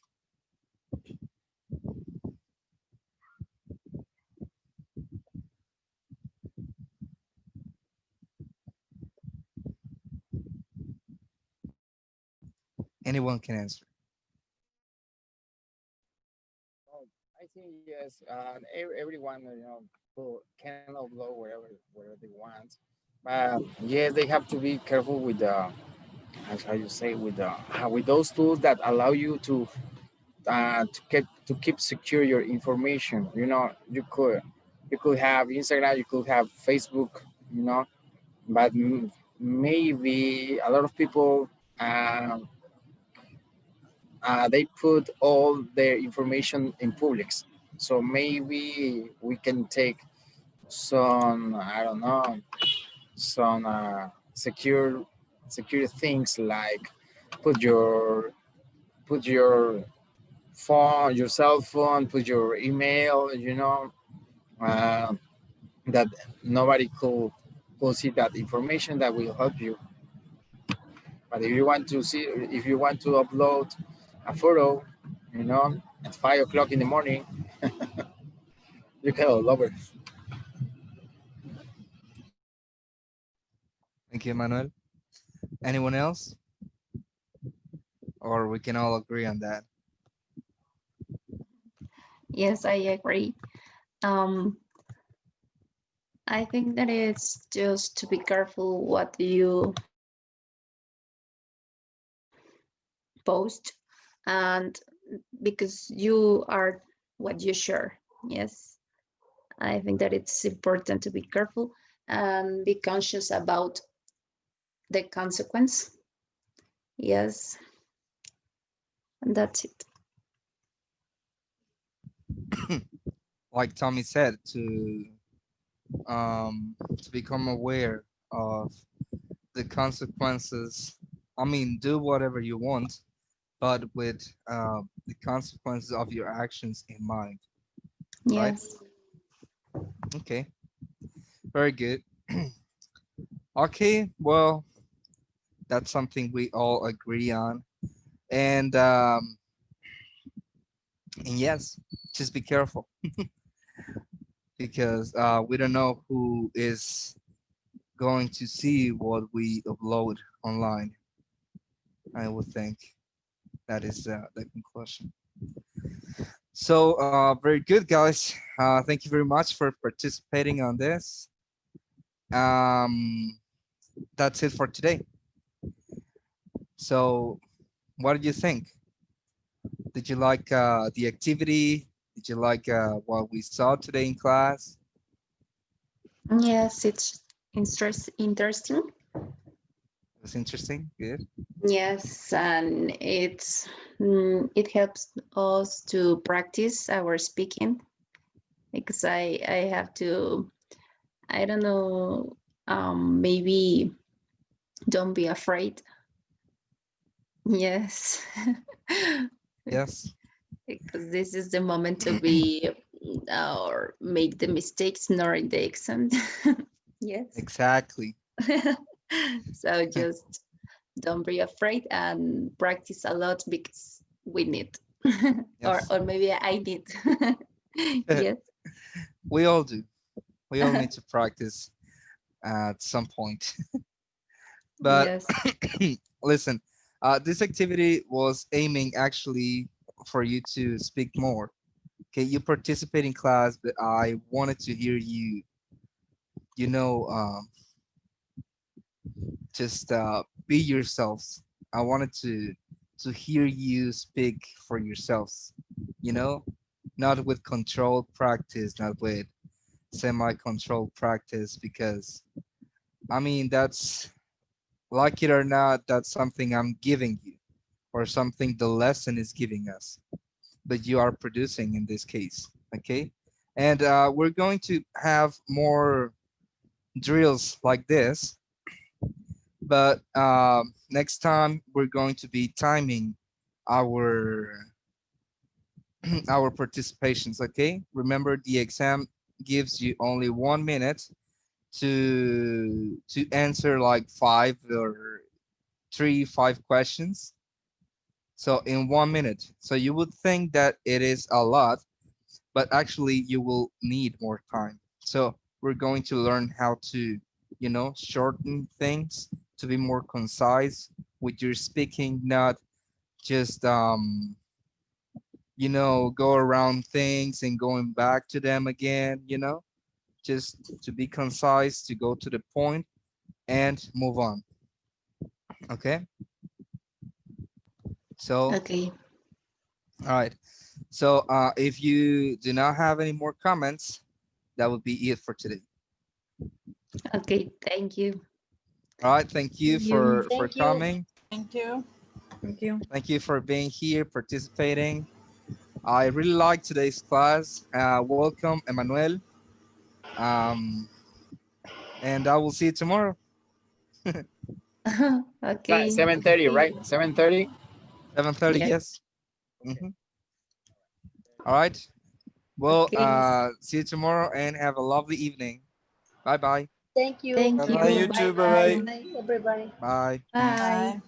A: Anyone can answer.
D: Well, I think yes. Everyone, can upload wherever they want, but yes, they have to be careful with the, how you say, with those tools that allow you to keep secure your information. You could have Instagram, you could have Facebook, but maybe a lot of people, uh, they put all their information in publics. So maybe we can take some, I don't know, some secure things, like put your put your your cell phone, put your email, uh, that nobody could see that information. That will help you. But if you want to upload a photo, at 5 o'clock in the morning, you can upload it.
A: Thank you, Manuel. Anyone else? Or we can all agree on that?
G: Yes, I agree. Um, I think that it's just to be careful what you post, and because you are what you share. Yes, I think that it's important to be careful and be conscious about the consequence. Yes, and that's it.
A: Like Tommy said, to become aware of the consequences. I mean, do whatever you want, but with the consequences of your actions in mind, right?
G: Yes.
A: Okay, very good. Okay, well, that's something we all agree on. And yes, just be careful because we don't know who is going to see what we upload online. I would think that is the conclusion. So, very good, guys. Thank you very much for participating on this. Um, that's it for today. So, what did you think? Did you like the activity? Did you like what we saw today in class?
G: Yes, it's interesting.
A: It was interesting. Good.
G: Yes, and it helps us to practice our speaking, because I have to, I don't know, maybe don't be afraid. Yes.
A: Yes.
G: Because this is the moment to be or make the mistakes, not in the exam. Yes.
A: Exactly.
G: So just don't be afraid and practice a lot, because we need,
A: Yes.
G: or maybe I need. Yes.
A: We all do. We all need to practice at some point. But
G: Yes.
A: listen, this activity was aiming actually for you to speak more. Okay, you participate in class, but I wanted to hear you, you know, just be yourselves. I wanted to hear you speak for yourselves, you know, not with controlled practice, not with semi-controlled practice, because I mean, that's, like it or not, that's something I'm giving you, or something the lesson is giving us, but you are producing in this case. Okay. And we're going to have more drills like this, but next time we're going to be timing our our participations. Okay, remember the exam gives you only 1 minute to answer like five or three, 5 questions. So in 1 minute. So you would think that it is a lot, but actually you will need more time. So we're going to learn how to, shorten things to be more concise with your speaking, not just, go around things and going back to them again, just to be concise, to go to the point and move on. Okay. So,
G: Okay.
A: all right. So if you do not have any more comments, that would be it for today.
G: Okay. Thank you.
A: All right. Thank you
G: See you.
A: for
E: Thank you.
A: coming.
E: Thank you.
C: Thank you.
A: Thank you for being here, participating. I really like today's class. Welcome, Emmanuel. Um, and I will see you tomorrow.
G: Okay.
D: 7:30,
G: See
D: right?
G: you.
D: 7:30.
A: 7:30.
G: Yes.
A: Yes. Mhm. All right. Well,
G: Okay.
A: see you tomorrow and have a lovely evening. Bye bye.
H: Thank you.
G: Thank
F: Bye bye,
G: you.
F: you
G: Bye
F: too. Bye
H: Good
F: bye.
G: bye.
H: night, everybody.
A: Bye.
G: Bye.
E: Bye.